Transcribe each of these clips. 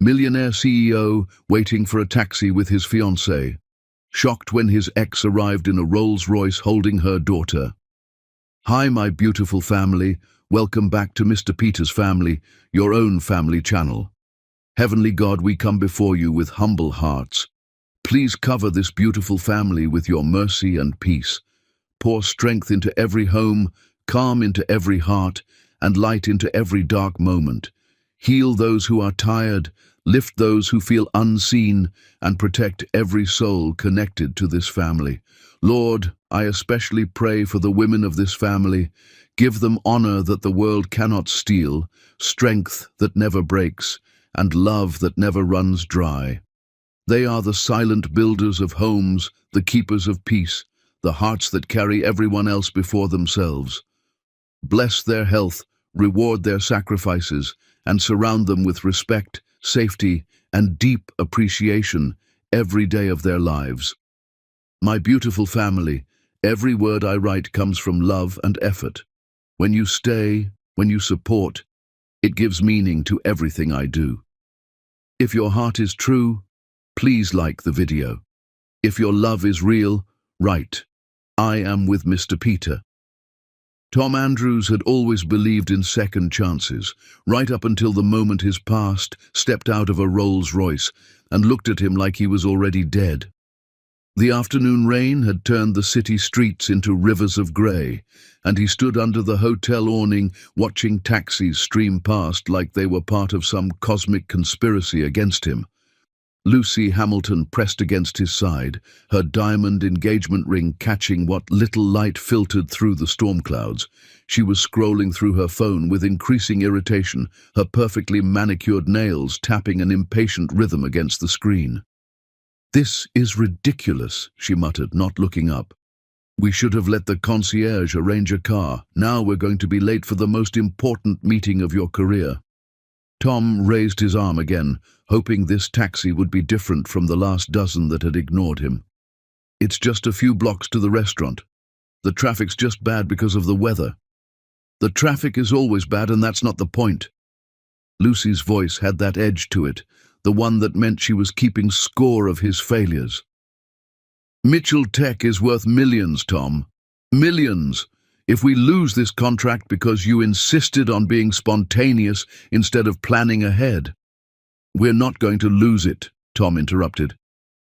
Millionaire CEO waiting for a taxi with his fiancée, shocked when his ex arrived in a Rolls-Royce holding her daughter. Hi, my beautiful family. Welcome back to Mr. Peter's Family, your own family channel. Heavenly God, we come before you with humble hearts. Please cover this beautiful family with your mercy and peace. Pour strength into every home, calm into every heart, and light into every dark moment. Heal those who are tired, lift those who feel unseen, and protect every soul connected to this family. Lord, I especially pray for the women of this family. Give them honor that the world cannot steal, strength that never breaks, and love that never runs dry. They are the silent builders of homes, the keepers of peace, the hearts that carry everyone else before themselves. Bless their health, reward their sacrifices, and surround them with respect, safety, and deep appreciation every day of their lives. My beautiful family, every word I write comes from love and effort. When you stay, when you support, it gives meaning to everything I do. If your heart is true, please like the video. If your love is real, write, I am with Mr. Peter. Tom Andrews had always believed in second chances, right up until the moment his past stepped out of a Rolls-Royce and looked at him like he was already dead. The afternoon rain had turned the city streets into rivers of grey, and he stood under the hotel awning watching taxis stream past like they were part of some cosmic conspiracy against him. Lucy Hamilton pressed against his side, her diamond engagement ring catching what little light filtered through the storm clouds. She was scrolling through her phone with increasing irritation, her perfectly manicured nails tapping an impatient rhythm against the screen. This is ridiculous, she muttered, not looking up. We should have let the concierge arrange a car. Now we're going to be late for the most important meeting of your career. Tom raised his arm again, hoping this taxi would be different from the last dozen that had ignored him. It's just a few blocks to the restaurant. The traffic's just bad because of the weather. The traffic is always bad, and that's not the point. Lucy's voice had that edge to it, the one that meant she was keeping score of his failures. Mitchell Tech is worth millions, Tom. Millions. If we lose this contract because you insisted on being spontaneous instead of planning ahead. We're not going to lose it, Tom interrupted.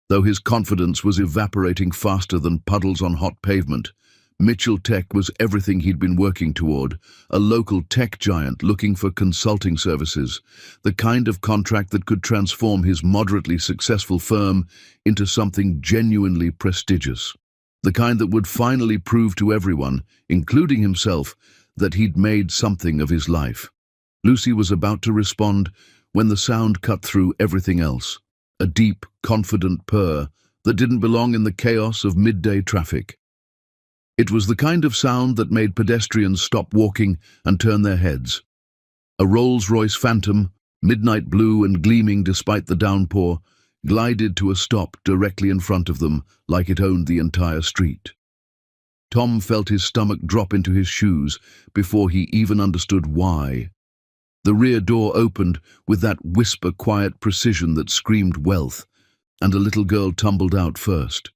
Though his confidence was evaporating faster than puddles on hot pavement, Mitchell Tech was everything he'd been working toward, a local tech giant looking for consulting services, the kind of contract that could transform his moderately successful firm into something genuinely prestigious. The kind that would finally prove to everyone, including himself, that he'd made something of his life. Lucy was about to respond when the sound cut through everything else, a deep, confident purr that didn't belong in the chaos of midday traffic. It was the kind of sound that made pedestrians stop walking and turn their heads. A Rolls-Royce Phantom, midnight blue and gleaming despite the downpour, glided to a stop directly in front of them like it owned the entire street. Tom felt his stomach drop into his shoes before he even understood why. The rear door opened with that whisper-quiet precision that screamed wealth, and a little girl tumbled out first.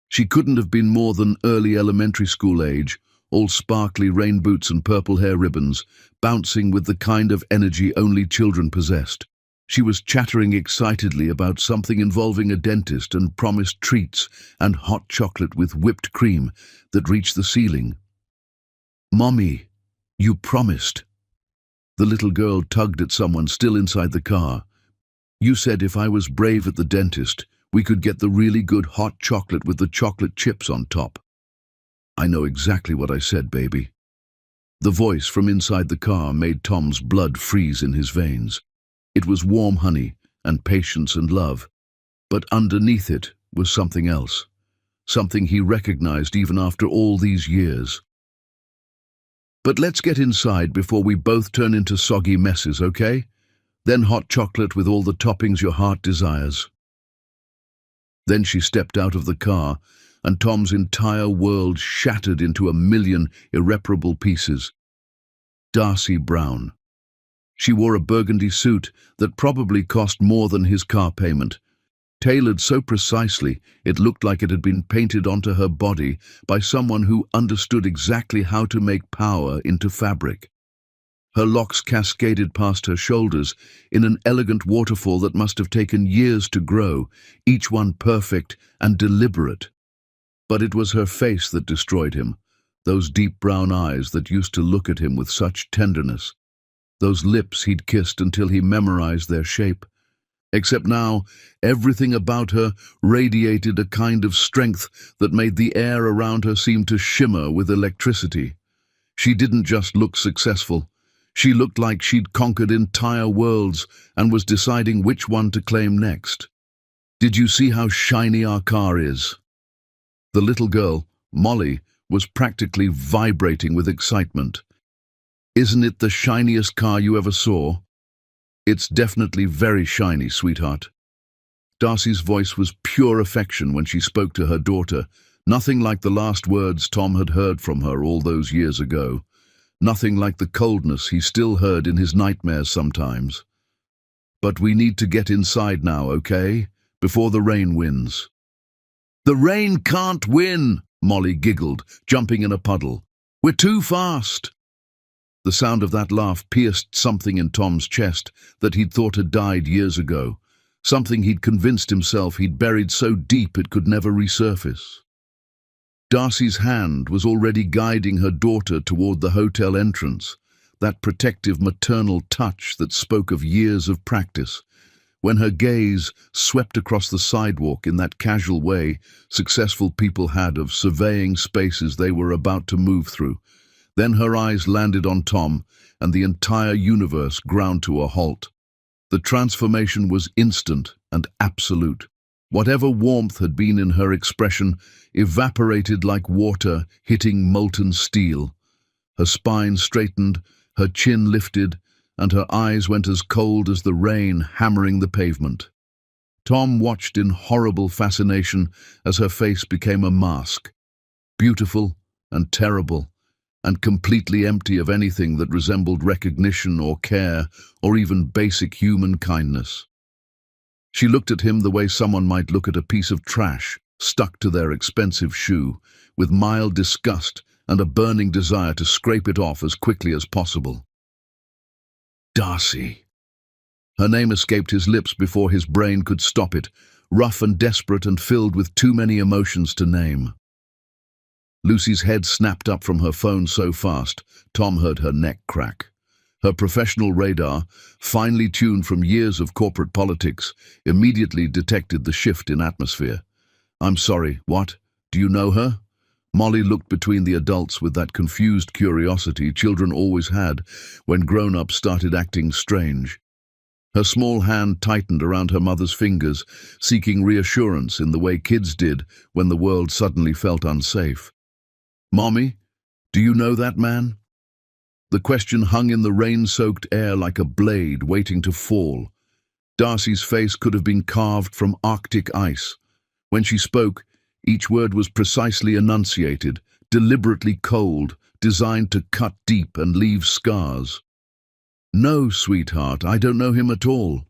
She couldn't have been more than early elementary school age, all sparkly rain boots and purple hair ribbons, bouncing with the kind of energy only children possessed. She was chattering excitedly about something involving a dentist and promised treats and hot chocolate with whipped cream that reached the ceiling. "Mommy, you promised." The little girl tugged at someone still inside the car. "You said if I was brave at the dentist, we could get the really good hot chocolate with the chocolate chips on top." "I know exactly what I said, baby." The voice from inside the car made Tom's blood freeze in his veins. It was warm honey and patience and love, but underneath it was something else, something he recognized even after all these years. "But let's get inside before we both turn into soggy messes, okay? Then hot chocolate with all the toppings your heart desires." Then she stepped out of the car, and Tom's entire world shattered into a million irreparable pieces. Darcy Brown. She wore a burgundy suit that probably cost more than his car payment, tailored so precisely it looked like it had been painted onto her body by someone who understood exactly how to make power into fabric. Her locks cascaded past her shoulders in an elegant waterfall that must have taken years to grow, each one perfect and deliberate. But it was her face that destroyed him, those deep brown eyes that used to look at him with such tenderness, those lips he'd kissed until he memorized their shape. Except now, everything about her radiated a kind of strength that made the air around her seem to shimmer with electricity. She didn't just look successful. She looked like she'd conquered entire worlds and was deciding which one to claim next. "Did you see how shiny our car is?" The little girl, Molly, was practically vibrating with excitement. "Isn't it the shiniest car you ever saw?" "It's definitely very shiny, sweetheart." Darcy's voice was pure affection when she spoke to her daughter, nothing like the last words Tom had heard from her all those years ago, nothing like the coldness he still heard in his nightmares sometimes. "But we need to get inside now, okay? Before the rain wins." "The rain can't win," Molly giggled, jumping in a puddle. "We're too fast." The sound of that laugh pierced something in Tom's chest that he'd thought had died years ago, something he'd convinced himself he'd buried so deep it could never resurface. Darcy's hand was already guiding her daughter toward the hotel entrance, that protective maternal touch that spoke of years of practice, when her gaze swept across the sidewalk in that casual way successful people had of surveying spaces they were about to move through. Then her eyes landed on Tom, and the entire universe ground to a halt. The transformation was instant and absolute. Whatever warmth had been in her expression evaporated like water hitting molten steel. Her spine straightened, her chin lifted, and her eyes went as cold as the rain hammering the pavement. Tom watched in horrible fascination as her face became a mask, beautiful and terrible, and completely empty of anything that resembled recognition or care or even basic human kindness. She looked at him the way someone might look at a piece of trash stuck to their expensive shoe, with mild disgust and a burning desire to scrape it off as quickly as possible. "Darcy." Her name escaped his lips before his brain could stop it, rough and desperate and filled with too many emotions to name. Lucy's head snapped up from her phone so fast, Tom heard her neck crack. Her professional radar, finely tuned from years of corporate politics, immediately detected the shift in atmosphere. "I'm sorry, what? Do you know her?" Molly looked between the adults with that confused curiosity children always had when grown-ups started acting strange. Her small hand tightened around her mother's fingers, seeking reassurance in the way kids did when the world suddenly felt unsafe. "Mommy, do you know that man?" The question hung in the rain-soaked air like a blade waiting to fall. Darcy's face could have been carved from Arctic ice. When she spoke, each word was precisely enunciated, deliberately cold, designed to cut deep and leave scars. "No, sweetheart, I don't know him at all."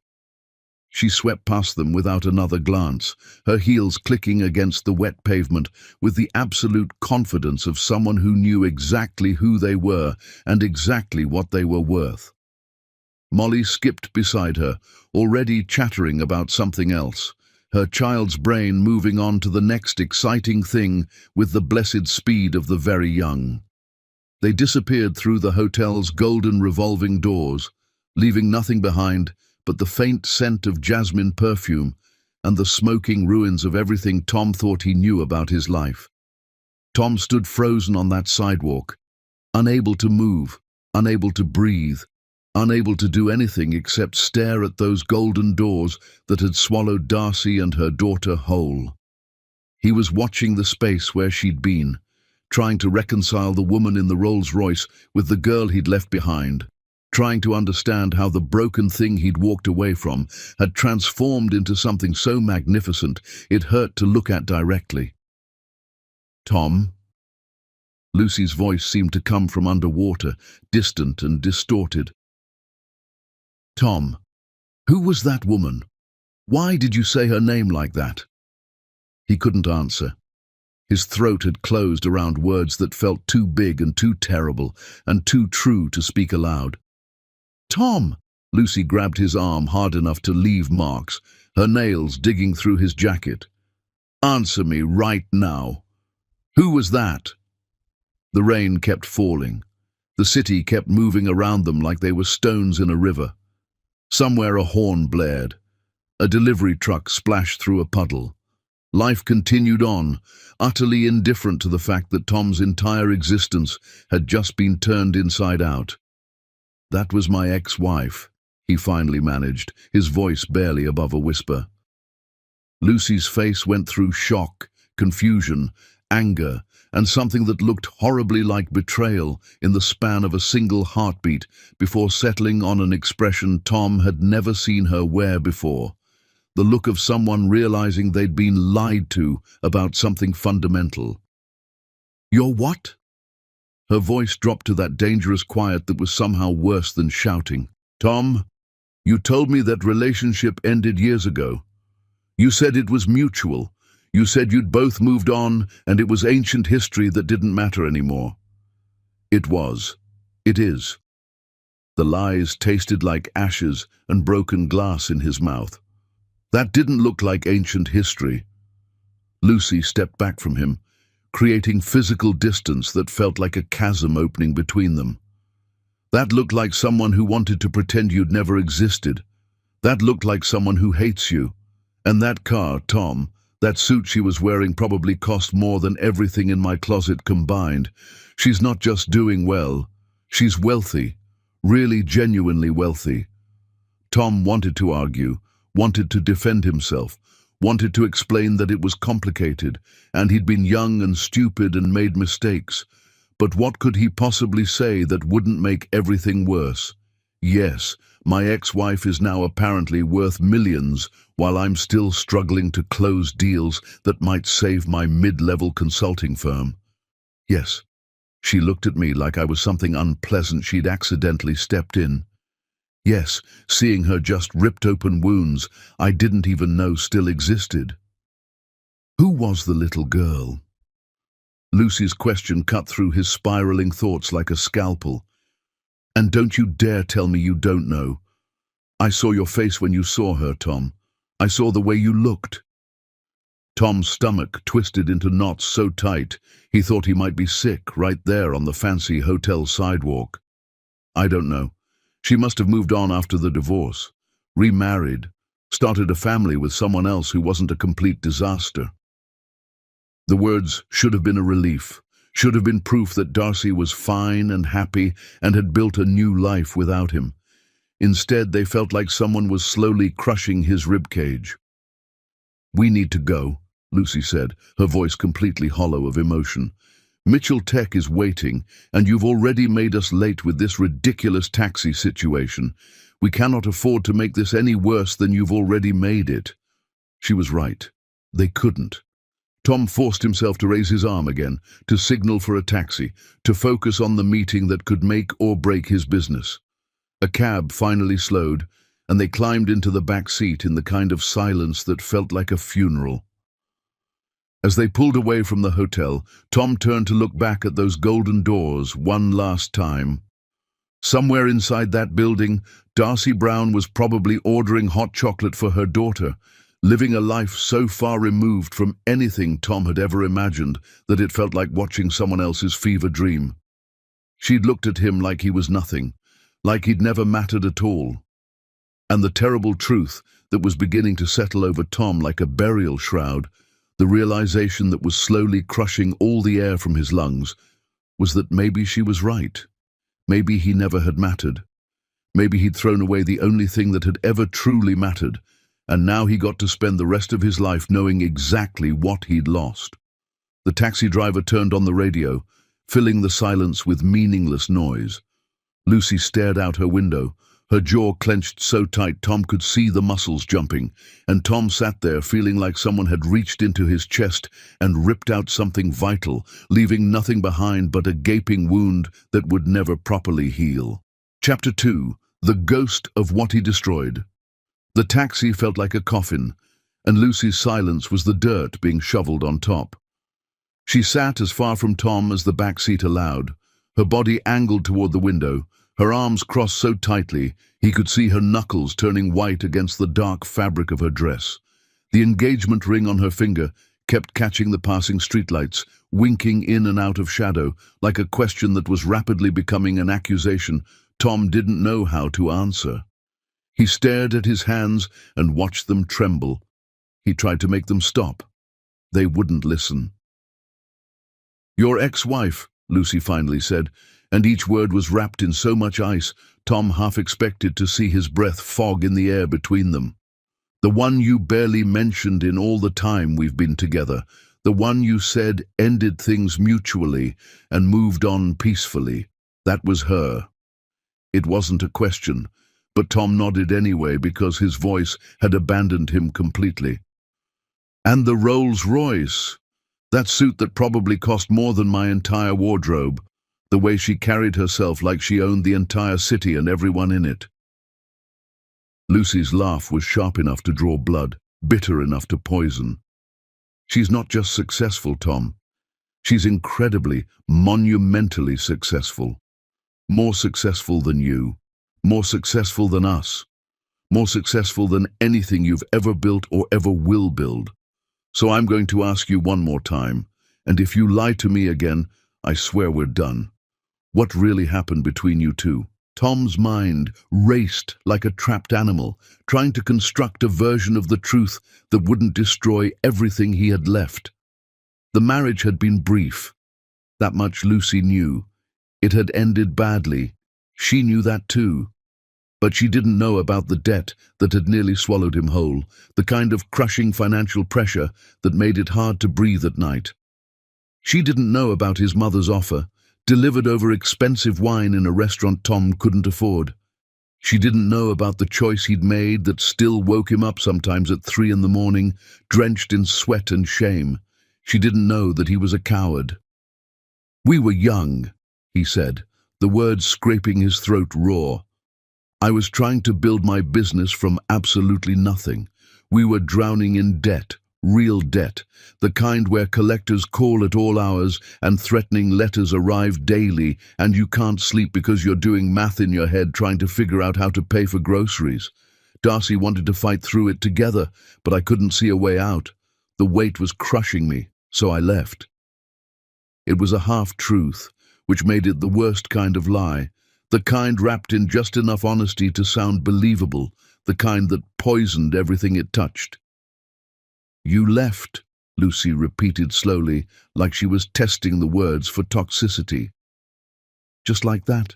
She swept past them without another glance, her heels clicking against the wet pavement with the absolute confidence of someone who knew exactly who they were and exactly what they were worth. Molly skipped beside her, already chattering about something else, her child's brain moving on to the next exciting thing with the blessed speed of the very young. They disappeared through the hotel's golden revolving doors, leaving nothing behind but the faint scent of jasmine perfume and the smoking ruins of everything Tom thought he knew about his life. Tom stood frozen on that sidewalk, unable to move, unable to breathe, unable to do anything except stare at those golden doors that had swallowed Darcy and her daughter whole. He was watching the space where she'd been, trying to reconcile the woman in the Rolls-Royce with the girl he'd left behind, trying to understand how the broken thing he'd walked away from had transformed into something so magnificent it hurt to look at directly. "Tom?" Lucy's voice seemed to come from underwater, distant and distorted. Tom, who was that woman? Why did you say her name like that? He couldn't answer. His throat had closed around words that felt too big and too terrible and too true to speak aloud. Tom! Lucy grabbed his arm hard enough to leave marks, her nails digging through his jacket. Answer me right now. Who was that? The rain kept falling. The city kept moving around them like they were stones in a river. Somewhere a horn blared. A delivery truck splashed through a puddle. Life continued on, utterly indifferent to the fact that Tom's entire existence had just been turned inside out. That was my ex-wife, he finally managed, his voice barely above a whisper. Lucy's face went through shock, confusion, anger, and something that looked horribly like betrayal in the span of a single heartbeat before settling on an expression Tom had never seen her wear before. The look of someone realizing they'd been lied to about something fundamental. You're what? Her voice dropped to that dangerous quiet that was somehow worse than shouting. Tom, you told me that relationship ended years ago. You said it was mutual. You said you'd both moved on and it was ancient history that didn't matter anymore. It was. It is. The lies tasted like ashes and broken glass in his mouth. That didn't look like ancient history. Lucy stepped back from him, creating physical distance that felt like a chasm opening between them. That looked like someone who wanted to pretend you'd never existed. That looked like someone who hates you. And that car, Tom, that suit she was wearing probably cost more than everything in my closet combined. She's not just doing well. She's wealthy, really genuinely wealthy. Tom wanted to argue, wanted to defend himself, wanted to explain that it was complicated, and he'd been young and stupid and made mistakes. But what could he possibly say that wouldn't make everything worse? Yes, my ex-wife is now apparently worth millions, while I'm still struggling to close deals that might save my mid-level consulting firm. Yes, she looked at me like I was something unpleasant she'd accidentally stepped in. Yes, seeing her just ripped open wounds I didn't even know still existed. Who was the little girl? Lucy's question cut through his spiraling thoughts like a scalpel. And don't you dare tell me you don't know. I saw your face when you saw her, Tom. I saw the way you looked. Tom's stomach twisted into knots so tight he thought he might be sick right there on the fancy hotel sidewalk. I don't know. She must have moved on after the divorce, remarried, started a family with someone else who wasn't a complete disaster. The words should have been a relief, should have been proof that Darcy was fine and happy and had built a new life without him. Instead, they felt like someone was slowly crushing his ribcage. We need to go, Lucy said, her voice completely hollow of emotion. Mitchell Tech is waiting, and you've already made us late with this ridiculous taxi situation. We cannot afford to make this any worse than you've already made it. She was right. They couldn't. Tom forced himself to raise his arm again, to signal for a taxi, to focus on the meeting that could make or break his business. A cab finally slowed, and they climbed into the back seat in the kind of silence that felt like a funeral. As they pulled away from the hotel, Tom turned to look back at those golden doors one last time. Somewhere inside that building, Darcy Brown was probably ordering hot chocolate for her daughter, living a life so far removed from anything Tom had ever imagined that it felt like watching someone else's fever dream. She'd looked at him like he was nothing, like he'd never mattered at all. And the terrible truth that was beginning to settle over Tom like a burial shroud, the realization that was slowly crushing all the air from his lungs, was that maybe she was right. Maybe he never had mattered. Maybe he'd thrown away the only thing that had ever truly mattered, and now he got to spend the rest of his life knowing exactly what he'd lost. The taxi driver turned on the radio, filling the silence with meaningless noise. Lucy stared out her window, her jaw clenched so tight Tom could see the muscles jumping, and Tom sat there feeling like someone had reached into his chest and ripped out something vital, leaving nothing behind but a gaping wound that would never properly heal. Chapter 2. the ghost of what he destroyed. The taxi felt like a coffin, and Lucy's silence was the dirt being shoveled on top. She sat as far from Tom as the back seat allowed, her body angled toward the window, her arms crossed so tightly he could see her knuckles turning white against the dark fabric of her dress. The engagement ring on her finger kept catching the passing streetlights, winking in and out of shadow, like a question that was rapidly becoming an accusation Tom didn't know how to answer. He stared at his hands and watched them tremble. He tried to make them stop. They wouldn't listen. "Your ex-wife," Lucy finally said, and each word was wrapped in so much ice, Tom half expected to see his breath fog in the air between them. "The one you barely mentioned in all the time we've been together, the one you said ended things mutually and moved on peacefully. That was her." It wasn't a question, but Tom nodded anyway because his voice had abandoned him completely. "And the Rolls-Royce, that suit that probably cost more than my entire wardrobe, the way she carried herself like she owned the entire city and everyone in it." Lucy's laugh was sharp enough to draw blood, bitter enough to poison. "She's not just successful, Tom. She's incredibly, monumentally successful. More successful than you. More successful than us. More successful than anything you've ever built or ever will build. So I'm going to ask you one more time, and if you lie to me again, I swear we're done. What really happened between you two?" Tom's mind raced like a trapped animal, trying to construct a version of the truth that wouldn't destroy everything he had left. The marriage had been brief. That much Lucy knew. It had ended badly. She knew that too. But she didn't know about the debt that had nearly swallowed him whole, the kind of crushing financial pressure that made it hard to breathe at night. She didn't know about his mother's offer, delivered over expensive wine in a restaurant Tom couldn't afford. She didn't know about the choice he'd made that still woke him up sometimes at 3 in the morning, drenched in sweat and shame. She didn't know that he was a coward. "We were young," he said, the words scraping his throat raw. "I was trying to build my business from absolutely nothing. We were drowning in debt, real debt, the kind where collectors call at all hours and threatening letters arrive daily, and you can't sleep because you're doing math in your head trying to figure out how to pay for groceries. Darcy wanted to fight through it together, but I couldn't see a way out. The weight was crushing me, so I left." It was a half-truth, which made it the worst kind of lie, the kind wrapped in just enough honesty to sound believable, the kind that poisoned everything it touched. "You left," Lucy repeated slowly, like she was testing the words for toxicity. "Just like that.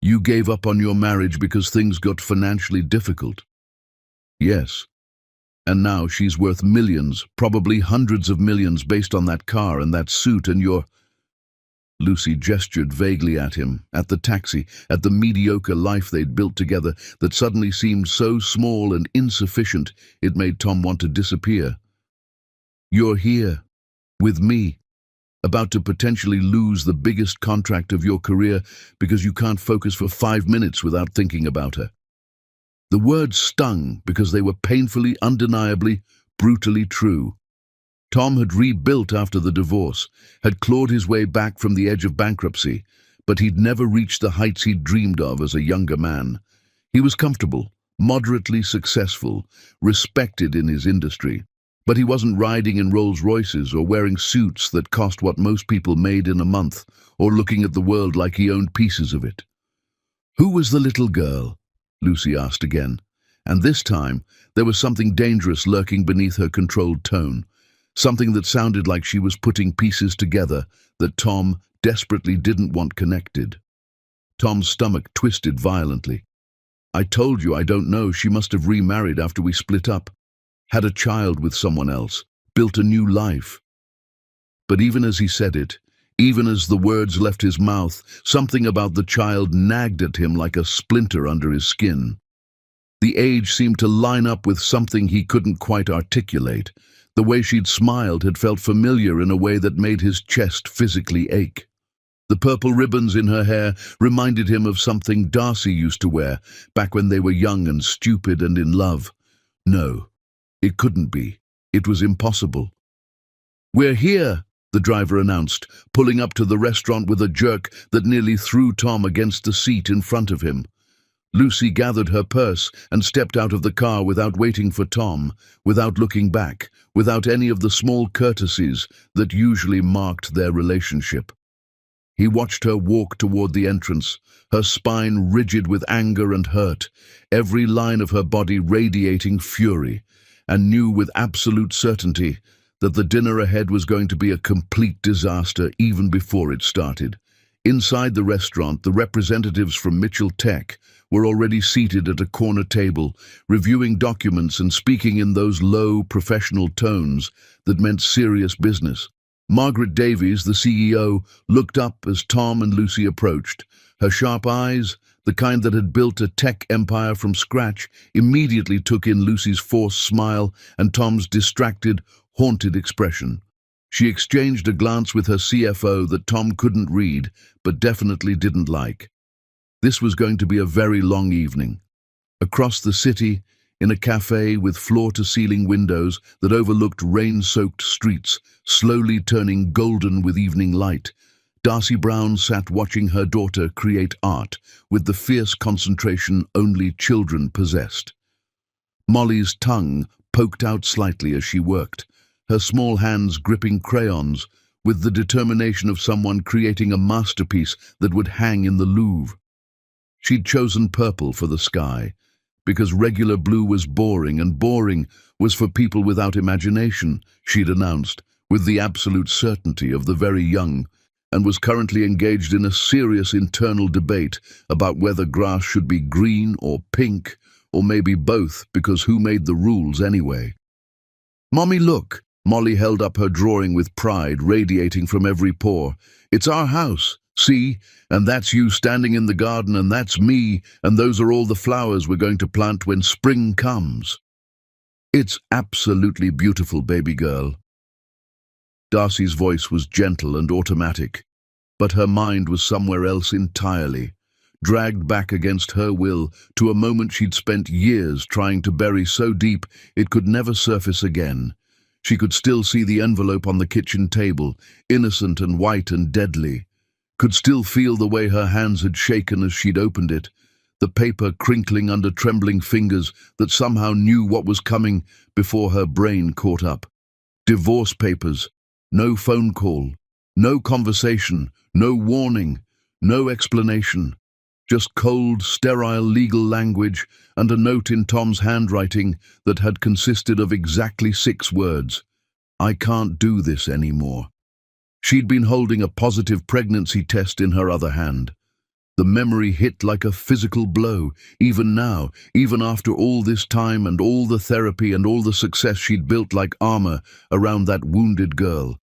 You gave up on your marriage because things got financially difficult." "Yes. And now she's worth millions, probably hundreds of millions based on that car and that suit and your—" Lucy gestured vaguely at him, at the taxi, at the mediocre life they'd built together that suddenly seemed so small and insufficient it made Tom want to disappear. "You're here, with me, about to potentially lose the biggest contract of your career because you can't focus for 5 minutes without thinking about her." The words stung because they were painfully, undeniably, brutally true. Tom had rebuilt after the divorce, had clawed his way back from the edge of bankruptcy, but he'd never reached the heights he'd dreamed of as a younger man. He was comfortable, moderately successful, respected in his industry, but he wasn't riding in Rolls-Royces or wearing suits that cost what most people made in a month, or looking at the world like he owned pieces of it. "Who was the little girl?" Lucy asked again, and this time there was something dangerous lurking beneath her controlled tone. Something that sounded like she was putting pieces together that Tom desperately didn't want connected. Tom's stomach twisted violently. "I told you I don't know. She must have remarried after we split up. Had a child with someone else. Built a new life." But even as he said it, even as the words left his mouth, something about the child nagged at him like a splinter under his skin. The age seemed to line up with something he couldn't quite articulate. The way she'd smiled had felt familiar in a way that made his chest physically ache. The purple ribbons in her hair reminded him of something Darcy used to wear back when they were young and stupid and in love. No, it couldn't be. It was impossible. "We're here," the driver announced, pulling up to the restaurant with a jerk that nearly threw Tom against the seat in front of him. Lucy gathered her purse and stepped out of the car without waiting for Tom, without looking back, without any of the small courtesies that usually marked their relationship. He watched her walk toward the entrance, her spine rigid with anger and hurt, every line of her body radiating fury, and knew with absolute certainty that the dinner ahead was going to be a complete disaster even before it started. Inside the restaurant, the representatives from Mitchell Tech were already seated at a corner table, reviewing documents and speaking in those low, professional tones that meant serious business. Margaret Davies, the CEO, looked up as Tom and Lucy approached. Her sharp eyes, the kind that had built a tech empire from scratch, immediately took in Lucy's forced smile and Tom's distracted, haunted expression. She exchanged a glance with her CFO that Tom couldn't read, but definitely didn't like. This was going to be a very long evening. Across the city, in a cafe with floor-to-ceiling windows that overlooked rain-soaked streets, slowly turning golden with evening light, Darcy Brown sat watching her daughter create art with the fierce concentration only children possessed. Molly's tongue poked out slightly as she worked, her small hands gripping crayons with the determination of someone creating a masterpiece that would hang in the Louvre. She'd chosen purple for the sky, because regular blue was boring, and boring was for people without imagination, she'd announced, with the absolute certainty of the very young, and was currently engaged in a serious internal debate about whether grass should be green or pink, or maybe both, because who made the rules anyway? "Mommy, look!" Molly held up her drawing with pride radiating from every pore. "It's our house. See, and that's you standing in the garden, and that's me, and those are all the flowers we're going to plant when spring comes. It's absolutely beautiful, baby girl." Darcy's voice was gentle and automatic, but her mind was somewhere else entirely, dragged back against her will to a moment she'd spent years trying to bury so deep it could never surface again. She could still see the envelope on the kitchen table, innocent and white and deadly. Could still feel the way her hands had shaken as she'd opened it, the paper crinkling under trembling fingers that somehow knew what was coming before her brain caught up. Divorce papers, no phone call, no conversation, no warning, no explanation. Just cold, sterile legal language and a note in Tom's handwriting that had consisted of exactly 6 words. "I can't do this anymore." She'd been holding a positive pregnancy test in her other hand. The memory hit like a physical blow, even now, even after all this time and all the therapy and all the success she'd built like armor around that wounded girl.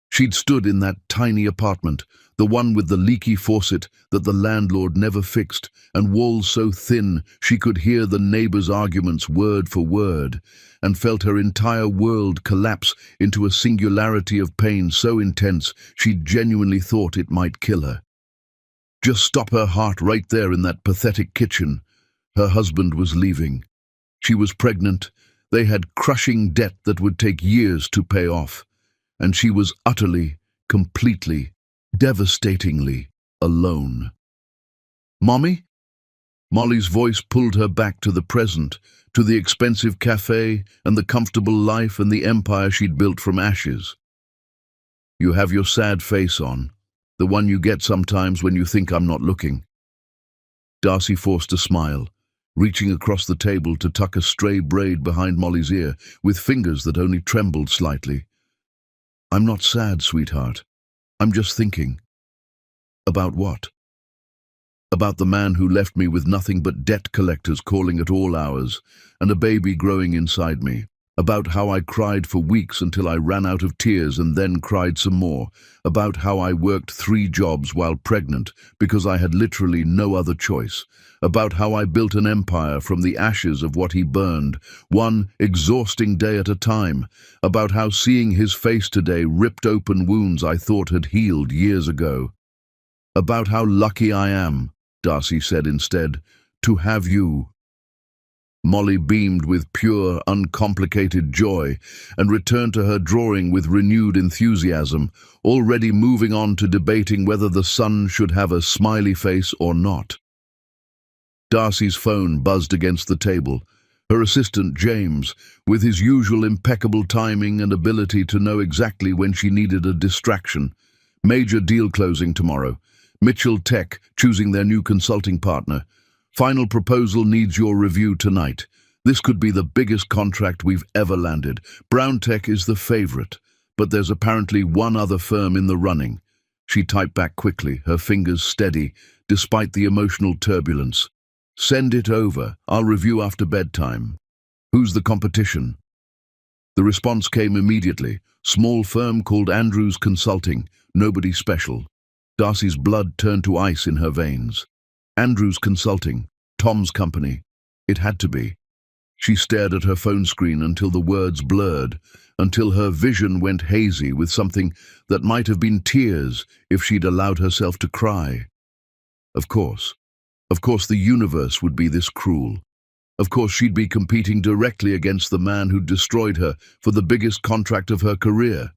She'd stood in that tiny apartment, the one with the leaky faucet that the landlord never fixed, and walls so thin she could hear the neighbors' arguments word for word, and felt her entire world collapse into a singularity of pain so intense she'd genuinely thought it might kill her. Just stop her heart right there in that pathetic kitchen. Her husband was leaving. She was pregnant. They had crushing debt that would take years to pay off. And she was utterly, completely, devastatingly alone. "Mommy?" Molly's voice pulled her back to the present, to the expensive cafe and the comfortable life and the empire she'd built from ashes. "You have your sad face on, the one you get sometimes when you think I'm not looking." Darcy forced a smile, reaching across the table to tuck a stray braid behind Molly's ear with fingers that only trembled slightly. "I'm not sad, sweetheart. I'm just thinking." "About what?" "About the man who left me with nothing but debt collectors calling at all hours, and a baby growing inside me. About how I cried for weeks until I ran out of tears and then cried some more. About how I worked 3 jobs while pregnant because I had literally no other choice. About how I built an empire from the ashes of what he burned, one exhausting day at a time. About how seeing his face today ripped open wounds I thought had healed years ago." About how lucky I am, Darcy said instead, to have you. Molly beamed with pure, uncomplicated joy and returned to her drawing with renewed enthusiasm, already moving on to debating whether the sun should have a smiley face or not. Darcy's phone buzzed against the table. Her assistant, James, with his usual impeccable timing and ability to know exactly when she needed a distraction. Major deal closing tomorrow. Mitchell Tech choosing their new consulting partner. Final proposal needs your review tonight. This could be the biggest contract we've ever landed. Brown Tech is the favorite, but there's apparently one other firm in the running. She typed back quickly, her fingers steady, despite the emotional turbulence. Send it over. I'll review after bedtime. Who's the competition? The response came immediately. Small firm called Andrews Consulting. Nobody special. Darcy's blood turned to ice in her veins. Andrews Consulting, Tom's company. It had to be. She stared at her phone screen until the words blurred, until her vision went hazy with something that might have been tears if she'd allowed herself to cry. Of course the universe would be this cruel. Of course she'd be competing directly against the man who'd destroyed her for the biggest contract of her career.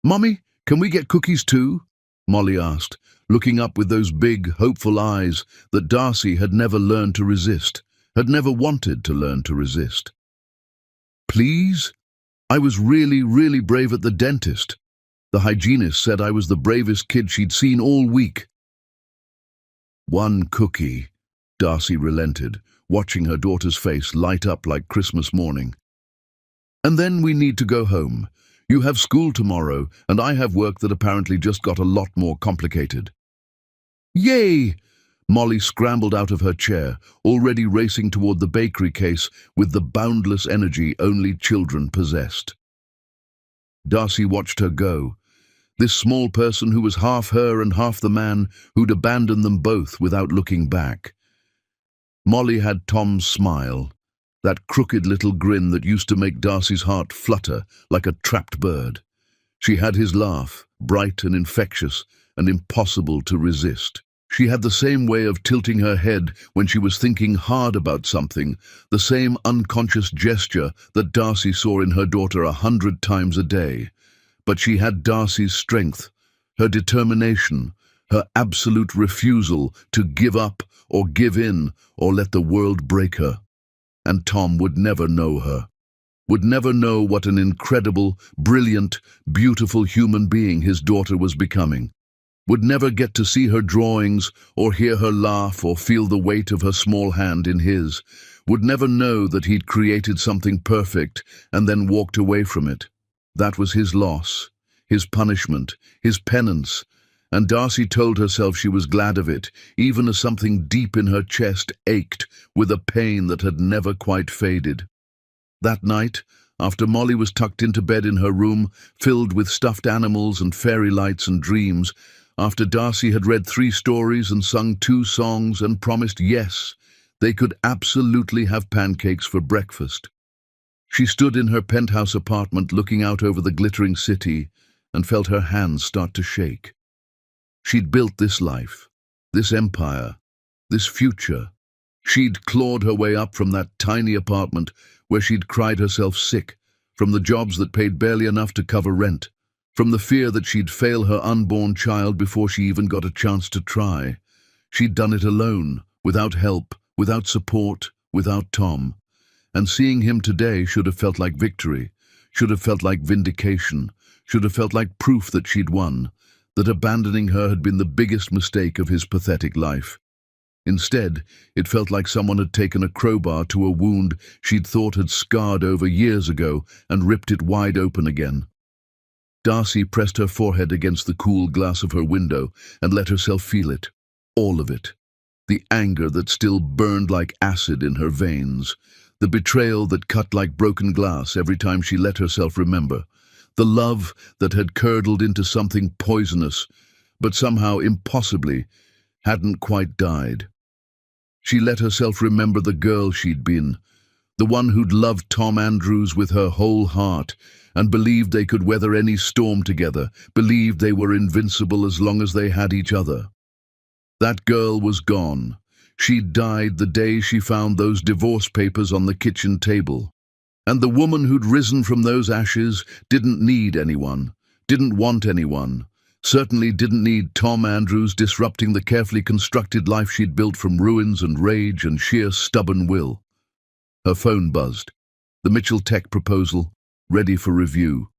"Mommy, can we get cookies too?" Molly asked, looking up with those big, hopeful eyes that Darcy had never learned to resist, had never wanted to learn to resist. "Please? I was really brave at the dentist. The hygienist said I was the bravest kid she'd seen all week." "One cookie," Darcy relented, watching her daughter's face light up like Christmas morning. "And then we need to go home. You have school tomorrow, and I have work that apparently just got a lot more complicated." "Yay!" Molly scrambled out of her chair, already racing toward the bakery case with the boundless energy only children possessed. Darcy watched her go. This small person who was half her and half the man who'd abandoned them both without looking back. Molly had Tom's smile, that crooked little grin that used to make Darcy's heart flutter like a trapped bird. She had his laugh, bright and infectious and impossible to resist. She had the same way of tilting her head when she was thinking hard about something, the same unconscious gesture that Darcy saw in her daughter 100 times a day. But she had Darcy's strength, her determination, her absolute refusal to give up or give in or let the world break her. And Tom would never know her, would never know what an incredible, brilliant, beautiful human being his daughter was becoming, would never get to see her drawings or hear her laugh or feel the weight of her small hand in his, would never know that he'd created something perfect and then walked away from it. That was his loss, his punishment, his penance, and Darcy told herself she was glad of it, even as something deep in her chest ached with a pain that had never quite faded. That night, after Molly was tucked into bed in her room, filled with stuffed animals and fairy lights and dreams, after Darcy had read 3 stories and sung 2 songs and promised yes, they could absolutely have pancakes for breakfast. She stood in her penthouse apartment looking out over the glittering city and felt her hands start to shake. She'd built this life, this empire, this future. She'd clawed her way up from that tiny apartment where she'd cried herself sick, from the jobs that paid barely enough to cover rent, from the fear that she'd fail her unborn child before she even got a chance to try. She'd done it alone, without help, without support, without Tom. And seeing him today should have felt like victory, should have felt like vindication, should have felt like proof that she'd won, that abandoning her had been the biggest mistake of his pathetic life. Instead, it felt like someone had taken a crowbar to a wound she'd thought had scarred over years ago and ripped it wide open again. Darcy pressed her forehead against the cool glass of her window and let herself feel it, all of it. The anger that still burned like acid in her veins, the betrayal that cut like broken glass every time she let herself remember, the love that had curdled into something poisonous, but somehow impossibly hadn't quite died. She let herself remember the girl she'd been, the one who'd loved Tom Andrews with her whole heart and believed they could weather any storm together, believed they were invincible as long as they had each other. That girl was gone. She died the day she found those divorce papers on the kitchen table. And the woman who'd risen from those ashes didn't need anyone, didn't want anyone, certainly didn't need Tom Andrews disrupting the carefully constructed life she'd built from ruins and rage and sheer stubborn will. Her phone buzzed. The Mitchell Tech proposal, ready for review.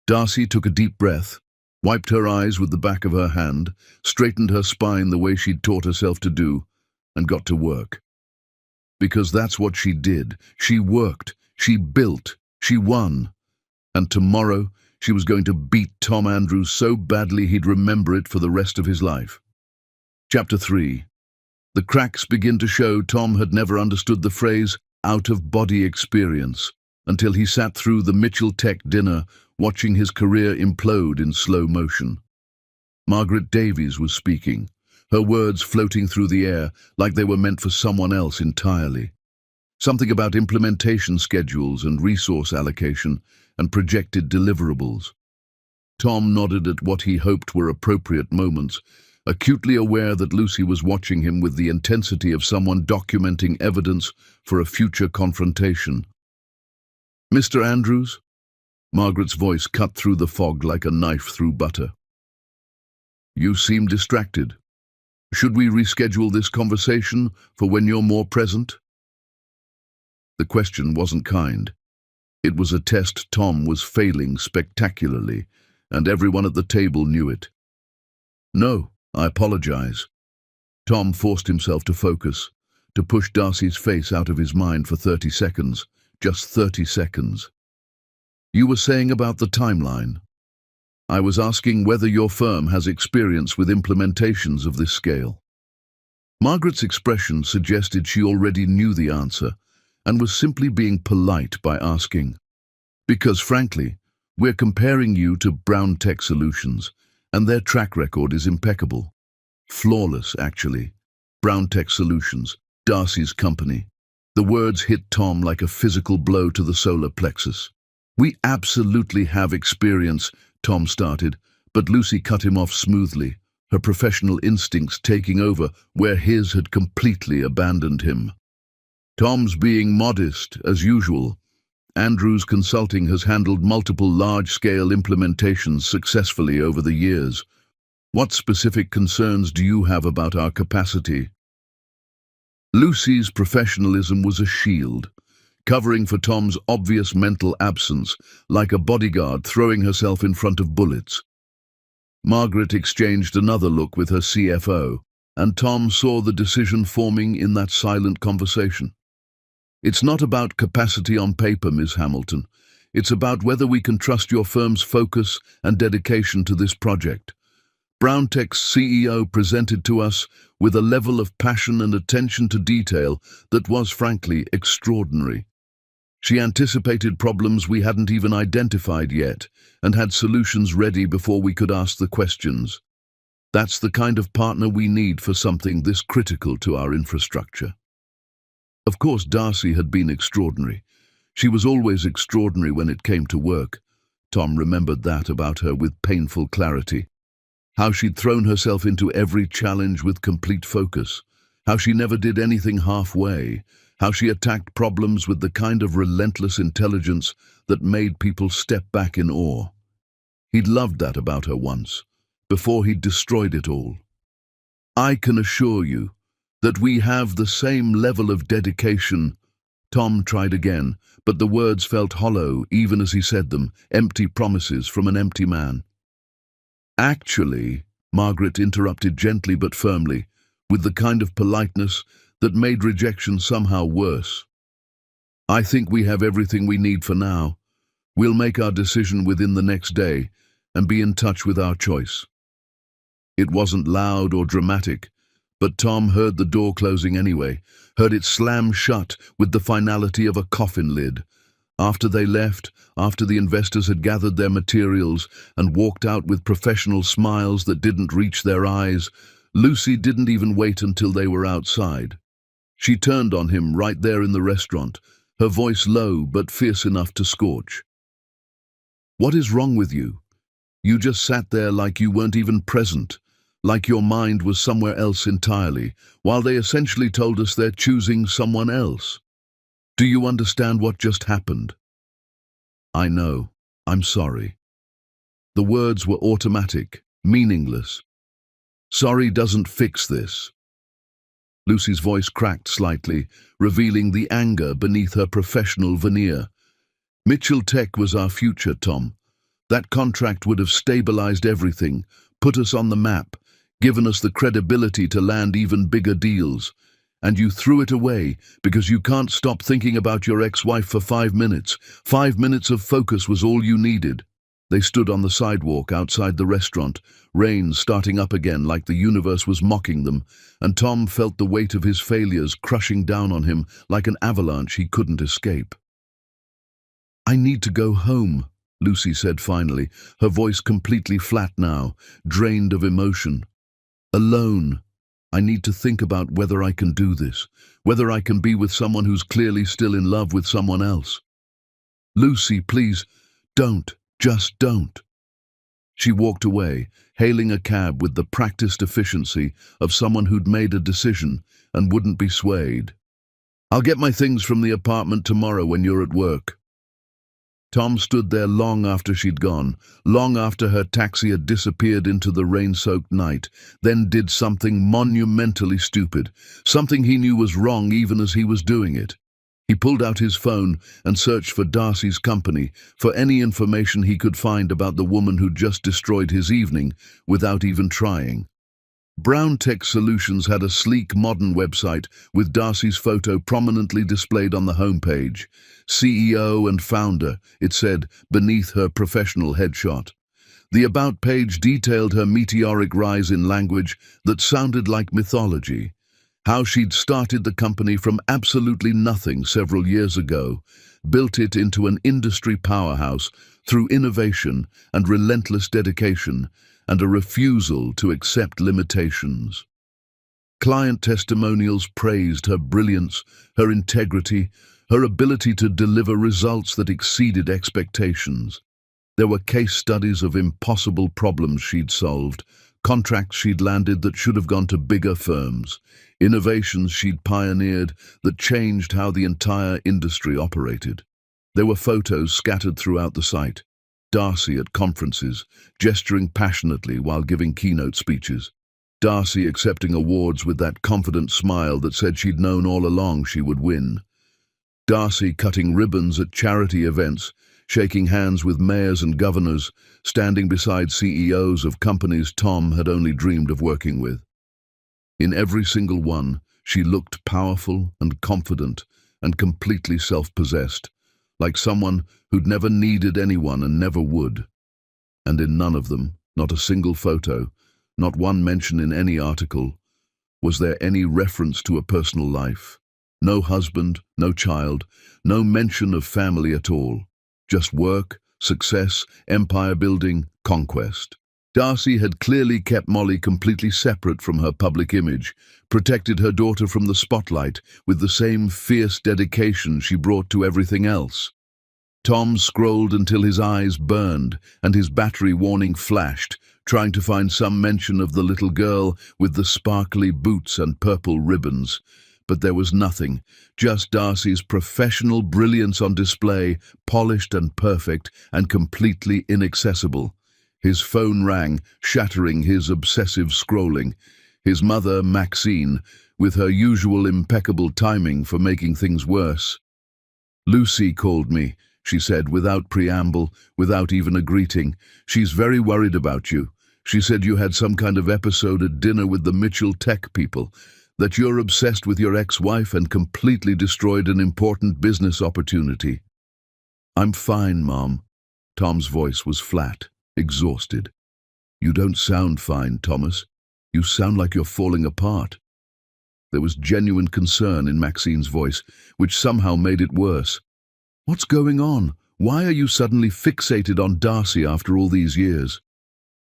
Darcy took a deep breath, wiped her eyes with the back of her hand, straightened her spine the way she'd taught herself to do, and got to work. Because that's what she did. She worked, she built, she won. And tomorrow, she was going to beat Tom Andrews so badly he'd remember it for the rest of his life. Chapter 3. The cracks begin to show. Tom had never understood the phrase out-of-body experience until he sat through the Mitchell Tech dinner, watching his career implode in slow motion. Margaret Davies was speaking, her words floating through the air like they were meant for someone else entirely. Something about implementation schedules and resource allocation and projected deliverables. Tom nodded at what he hoped were appropriate moments, acutely aware that Lucy was watching him with the intensity of someone documenting evidence for a future confrontation. "Mr. Andrews?" Margaret's voice cut through the fog like a knife through butter. "You seem distracted. Should we reschedule this conversation for when you're more present?" The question wasn't kind. It was a test Tom was failing spectacularly, and everyone at the table knew it. "No, I apologize." Tom forced himself to focus, to push Darcy's face out of his mind for 30 seconds, just 30 seconds. "You were saying about the timeline. I was asking whether your firm has experience with implementations of this scale." Margaret's expression suggested she already knew the answer and was simply being polite by asking. "Because frankly, we're comparing you to Brown Tech Solutions, and their track record is impeccable. Flawless, actually. Brown Tech Solutions, Darcy's company." The words hit Tom like a physical blow to the solar plexus. "We absolutely have experience," Tom started, but Lucy cut him off smoothly, her professional instincts taking over where his had completely abandoned him. "Tom's being modest, as usual. Andrews Consulting has handled multiple large-scale implementations successfully over the years. What specific concerns do you have about our capacity?" Lucy's professionalism was a shield, covering for Tom's obvious mental absence, like a bodyguard throwing herself in front of bullets. Margaret exchanged another look with her CFO, and Tom saw the decision forming in that silent conversation. "It's not about capacity on paper, Ms. Hamilton. It's about whether we can trust your firm's focus and dedication to this project. Brown Tech's CEO presented to us with a level of passion and attention to detail that was, frankly, extraordinary. She anticipated problems we hadn't even identified yet and had solutions ready before we could ask the questions. That's the kind of partner we need for something this critical to our infrastructure." Of course, Darcy had been extraordinary. She was always extraordinary when it came to work. Tom remembered that about her with painful clarity. How she'd thrown herself into every challenge with complete focus. How she never did anything halfway. How she attacked problems with the kind of relentless intelligence that made people step back in awe. He'd loved that about her once, before he'd destroyed it all. "I can assure you that we have the same level of dedication." Tom tried again, but the words felt hollow even as he said them, empty promises from an empty man. "Actually," Margaret interrupted gently but firmly, with the kind of politeness that made rejection somehow worse. "I think we have everything we need for now. We'll make our decision within the next day and be in touch with our choice." It wasn't loud or dramatic, but Tom heard the door closing anyway, heard it slam shut with the finality of a coffin lid. After they left, after the investors had gathered their materials and walked out with professional smiles that didn't reach their eyes, Lucy didn't even wait until they were outside. She turned on him right there in the restaurant, her voice low but fierce enough to scorch. "What is wrong with you? You just sat there like you weren't even present, like your mind was somewhere else entirely, while they essentially told us they're choosing someone else. Do you understand what just happened?" "I know. I'm sorry." The words were automatic, meaningless. "Sorry doesn't fix this." Lucy's voice cracked slightly, revealing the anger beneath her professional veneer. "Mitchell Tech was our future, Tom. That contract would have stabilized everything, put us on the map, given us the credibility to land even bigger deals. And you threw it away because you can't stop thinking about your ex-wife for 5 minutes. 5 minutes of focus was all you needed." They stood on the sidewalk outside the restaurant, rain starting up again like the universe was mocking them, and Tom felt the weight of his failures crushing down on him like an avalanche he couldn't escape. "I need to go home," Lucy said finally, her voice completely flat now, drained of emotion. "Alone. I need to think about whether I can do this, whether I can be with someone who's clearly still in love with someone else." "Lucy, please, don't. Just don't." She walked away, hailing a cab with the practiced efficiency of someone who'd made a decision and wouldn't be swayed. "I'll get my things from the apartment tomorrow when you're at work." Tom stood there long after she'd gone, long after her taxi had disappeared into the rain-soaked night, then did something monumentally stupid, something he knew was wrong even as he was doing it. He pulled out his phone and searched for Darcy's company, for any information he could find about the woman who'd just destroyed his evening, without even trying. Brown Tech Solutions had a sleek, modern website with Darcy's photo prominently displayed on the homepage. CEO and founder, it said, beneath her professional headshot. The About page detailed her meteoric rise in language that sounded like mythology. How she'd started the company from absolutely nothing several years ago, built it into an industry powerhouse through innovation and relentless dedication, and a refusal to accept limitations. Client testimonials praised her brilliance, her integrity, her ability to deliver results that exceeded expectations. There were case studies of impossible problems she'd solved, contracts she'd landed that should have gone to bigger firms, innovations she'd pioneered that changed how the entire industry operated. There were photos scattered throughout the site. Darcy at conferences, gesturing passionately while giving keynote speeches. Darcy accepting awards with that confident smile that said she'd known all along she would win. Darcy cutting ribbons at charity events, shaking hands with mayors and governors, standing beside CEOs of companies Tom had only dreamed of working with. In every single one, she looked powerful and confident and completely self-possessed, like someone who'd never needed anyone and never would. And in none of them, not a single photo, not one mention in any article, was there any reference to a personal life. No husband, no child, no mention of family at all. Just work, success, empire building, conquest. Darcy had clearly kept Molly completely separate from her public image, protected her daughter from the spotlight with the same fierce dedication she brought to everything else. Tom scrolled until his eyes burned and his battery warning flashed, trying to find some mention of the little girl with the sparkly boots and purple ribbons. But there was nothing, just Darcy's professional brilliance on display, polished and perfect and completely inaccessible. His phone rang, shattering his obsessive scrolling. His mother, Maxine, with her usual impeccable timing for making things worse. "Lucy called me," she said without preamble, without even a greeting. "She's very worried about you. She said you had some kind of episode at dinner with the Mitchell Tech people, that you're obsessed with your ex-wife and completely destroyed an important business opportunity." "I'm fine, Mom." Tom's voice was flat, exhausted. "You don't sound fine, Thomas. You sound like you're falling apart." There was genuine concern in Maxine's voice, which somehow made it worse. "What's going on? Why are you suddenly fixated on Darcy after all these years?"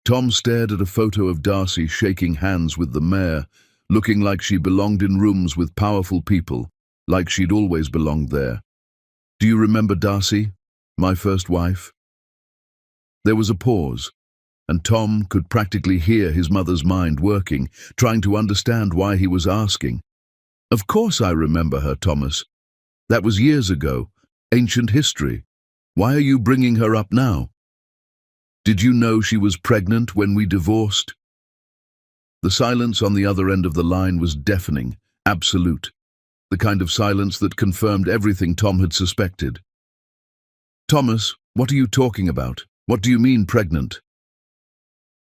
Tom stared at a photo of Darcy shaking hands with the mayor, looking like she belonged in rooms with powerful people, like she'd always belonged there. "Do you remember Darcy, my first wife?" There was a pause, and Tom could practically hear his mother's mind working, trying to understand why he was asking. "Of course I remember her, Thomas. That was years ago, ancient history. Why are you bringing her up now? Did you know she was pregnant when we divorced?" The silence on the other end of the line was deafening, absolute, the kind of silence that confirmed everything Tom had suspected. "Thomas, what are you talking about? What do you mean pregnant?"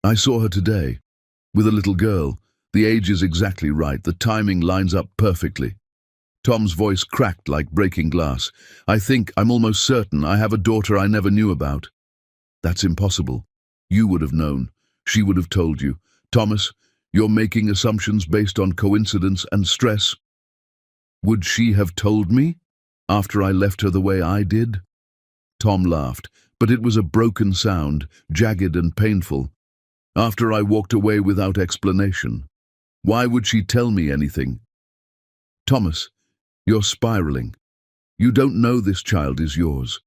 "I saw her today, with a little girl. The age is exactly right, the timing lines up perfectly." Tom's voice cracked like breaking glass. I'm almost certain I have a daughter I never knew about." "That's impossible. You would have known. She would have told you. Thomas, you're making assumptions based on coincidence and stress." "Would she have told me after I left her the way I did?" Tom laughed, but it was a broken sound, jagged and painful. "After I walked away without explanation. Why would she tell me anything?" "Thomas, you're spiraling. You don't know this child is yours.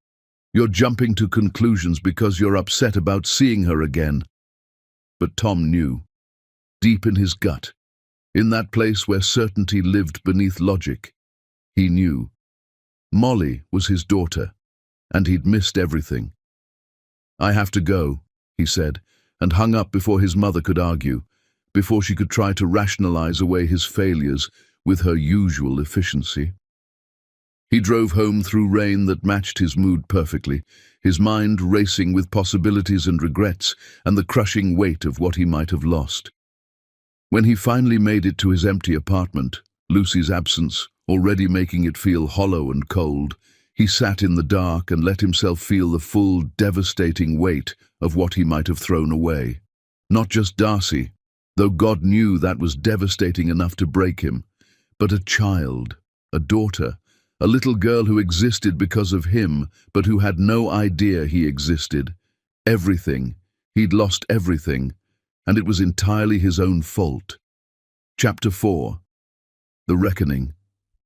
You're jumping to conclusions because you're upset about seeing her again." But Tom knew, deep in his gut, in that place where certainty lived beneath logic, he knew. Molly was his daughter, and he'd missed everything. "I have to go," he said, and hung up before his mother could argue, before she could try to rationalize away his failures with her usual efficiency. He drove home through rain that matched his mood perfectly, his mind racing with possibilities and regrets and the crushing weight of what he might have lost. When he finally made it to his empty apartment, Lucy's absence already making it feel hollow and cold, he sat in the dark and let himself feel the full, devastating weight of what he might have thrown away. Not just Darcy, though God knew that was devastating enough to break him, but a child, a daughter, a little girl who existed because of him, but who had no idea he existed. Everything. He'd lost everything, and it was entirely his own fault. Chapter 4. The Reckoning.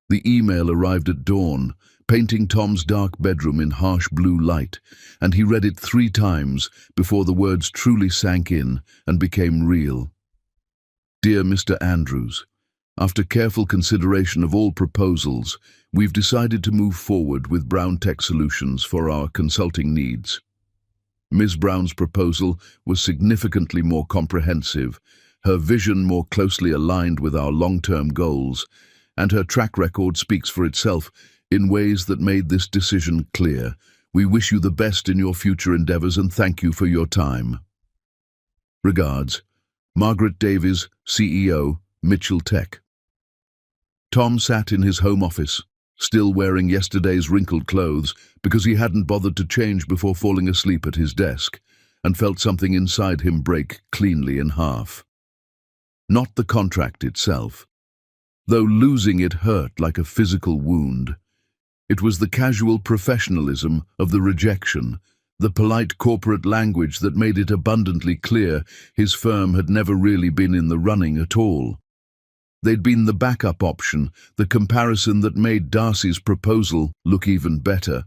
The email arrived at dawn, painting Tom's dark bedroom in harsh blue light, and he read it 3 times before the words truly sank in and became real. "Dear Mr. Andrews, after careful consideration of all proposals, we've decided to move forward with Brown Tech Solutions for our consulting needs." Ms. Brown's proposal was significantly more comprehensive, her vision more closely aligned with our long-term goals, and her track record speaks for itself in ways that made this decision clear. "We wish you the best in your future endeavors and thank you for your time. Regards, Margaret Davies, CEO, Mitchell Tech." Tom sat in his home office, still wearing yesterday's wrinkled clothes because he hadn't bothered to change before falling asleep at his desk, and felt something inside him break cleanly in half. Not the contract itself, though losing it hurt like a physical wound. It was the casual professionalism of the rejection, the polite corporate language that made it abundantly clear his firm had never really been in the running at all. They'd been the backup option, the comparison that made Darcy's proposal look even better.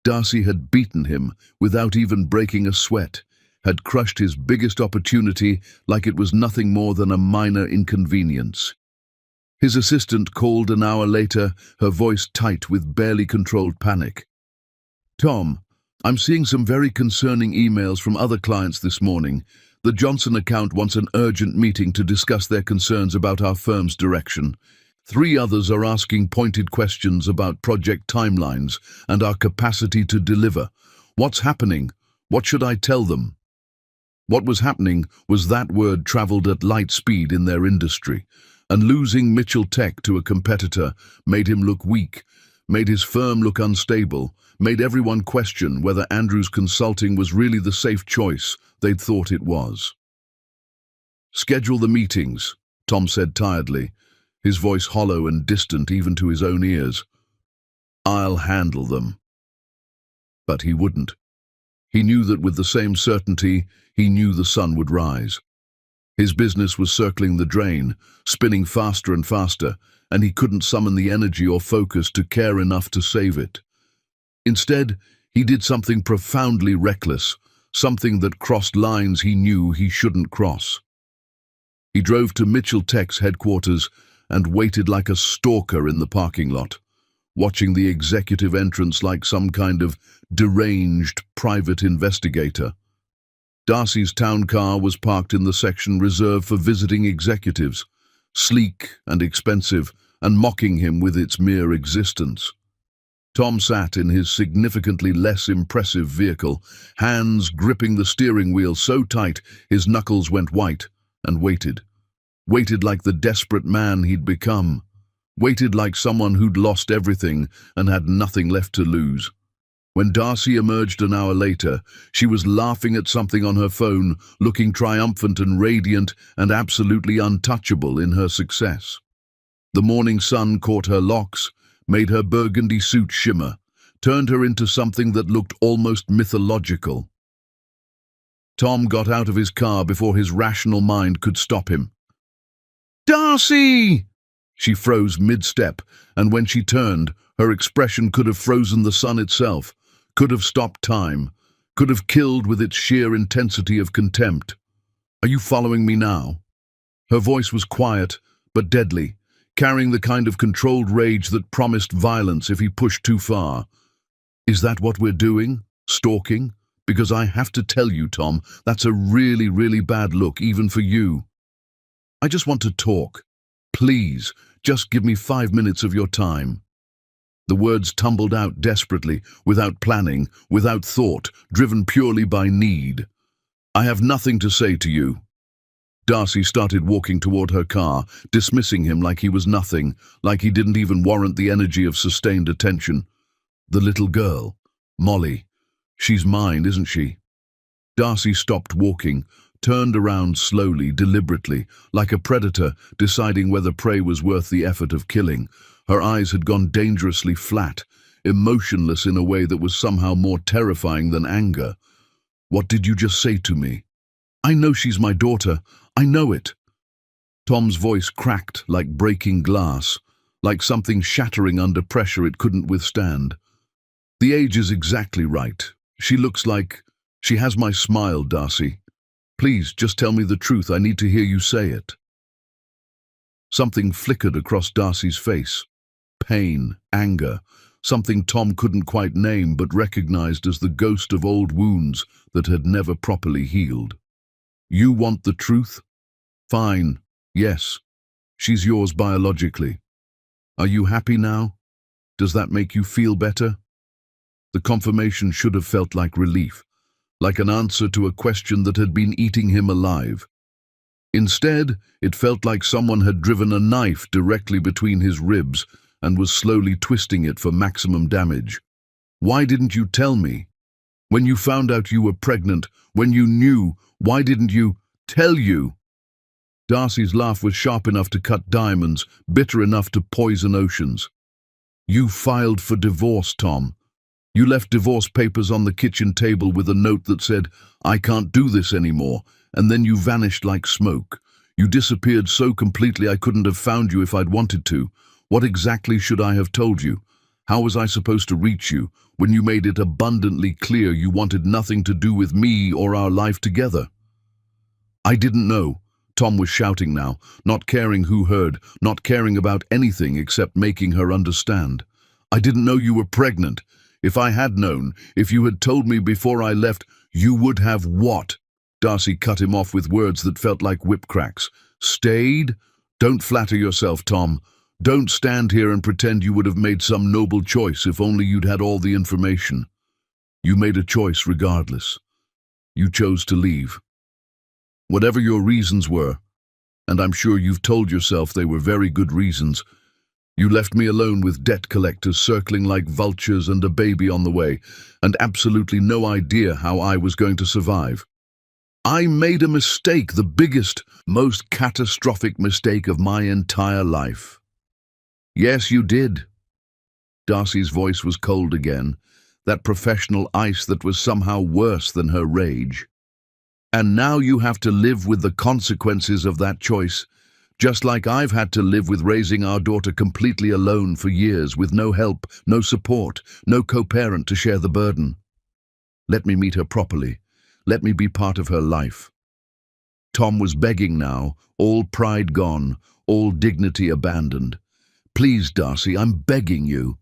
Darcy had beaten him without even breaking a sweat, had crushed his biggest opportunity like it was nothing more than a minor inconvenience. His assistant called an hour later, her voice tight with barely controlled panic. "Tom, I'm seeing some very concerning emails from other clients this morning. The Johnson account wants an urgent meeting to discuss their concerns about our firm's direction. 3 others are asking pointed questions about project timelines and our capacity to deliver. What's happening? What should I tell them?" What was happening was that word traveled at light speed in their industry, and losing Mitchell Tech to a competitor made him look weak, made his firm look unstable, made everyone question whether Andrews Consulting was really the safe choice they'd thought it was. "Schedule the meetings," Tom said tiredly, his voice hollow and distant even to his own ears. "I'll handle them." But he wouldn't. He knew that with the same certainty, he knew the sun would rise. His business was circling the drain, spinning faster and faster, and he couldn't summon the energy or focus to care enough to save it. Instead, he did something profoundly reckless, something that crossed lines he knew he shouldn't cross. He drove to Mitchell Tech's headquarters and waited like a stalker in the parking lot, watching the executive entrance like some kind of deranged private investigator. Darcy's town car was parked in the section reserved for visiting executives, sleek and expensive, and mocking him with its mere existence. Tom sat in his significantly less impressive vehicle, hands gripping the steering wheel so tight his knuckles went white, and waited. Waited like the desperate man he'd become. Waited like someone who'd lost everything and had nothing left to lose. When Darcy emerged an hour later, she was laughing at something on her phone, looking triumphant and radiant and absolutely untouchable in her success. The morning sun caught her locks, made her burgundy suit shimmer, turned her into something that looked almost mythological. Tom got out of his car before his rational mind could stop him. "Darcy!" She froze mid-step, and when she turned, her expression could have frozen the sun itself, could have stopped time, could have killed with its sheer intensity of contempt. "Are you following me now?" Her voice was quiet, but deadly, carrying the kind of controlled rage that promised violence if he pushed too far. "Is that what we're doing? Stalking? Because I have to tell you, Tom, that's a really, really bad look, even for you. I just want to talk. Please, just give me 5 minutes of your time." The words tumbled out desperately, without planning, without thought, driven purely by need. "I have nothing to say to you." Darcy started walking toward her car, dismissing him like he was nothing, like he didn't even warrant the energy of sustained attention. "The little girl, Molly. She's mine, isn't she?" Darcy stopped walking, turned around slowly, deliberately, like a predator deciding whether prey was worth the effort of killing. Her eyes had gone dangerously flat, emotionless in a way that was somehow more terrifying than anger. "What did you just say to me?" "I know she's my daughter. I know it." Tom's voice cracked like breaking glass, like something shattering under pressure it couldn't withstand. "The age is exactly right. She looks like... She has my smile, Darcy. Please, just tell me the truth. I need to hear you say it." Something flickered across Darcy's face. Pain, anger, something Tom couldn't quite name but recognized as the ghost of old wounds that had never properly healed. "You want the truth? Fine, yes. She's yours biologically. Are you happy now? Does that make you feel better?" The confirmation should have felt like relief, like an answer to a question that had been eating him alive. Instead, it felt like someone had driven a knife directly between his ribs and was slowly twisting it for maximum damage. "Why didn't you tell me? When you found out you were pregnant, when you knew, why didn't you tell you?" Darcy's laugh was sharp enough to cut diamonds, bitter enough to poison oceans. "You filed for divorce, Tom. You left divorce papers on the kitchen table with a note that said, 'I can't do this anymore,' and then you vanished like smoke. You disappeared so completely I couldn't have found you if I'd wanted to. What exactly should I have told you? How was I supposed to reach you when you made it abundantly clear you wanted nothing to do with me or our life together?" "I didn't know," Tom was shouting now, not caring who heard, not caring about anything except making her understand. "I didn't know you were pregnant. If I had known, if you had told me before I left, you would have what?" Darcy cut him off with words that felt like whip cracks. "Stayed? Don't flatter yourself, Tom. Don't stand here and pretend you would have made some noble choice if only you'd had all the information. You made a choice regardless. You chose to leave. Whatever your reasons were, and I'm sure you've told yourself they were very good reasons, you left me alone with debt collectors circling like vultures and a baby on the way, and absolutely no idea how I was going to survive. I made a mistake, the biggest, most catastrophic mistake of my entire life." "Yes, you did." Darcy's voice was cold again, that professional ice that was somehow worse than her rage. And now you have to live with the consequences of that choice, just like I've had to live with raising our daughter completely alone for years with no help, no support, no co-parent to share the burden. Let me meet her properly. Let me be part of her life. Tom was begging now, all pride gone, all dignity abandoned. Please, Darcy, I'm begging you.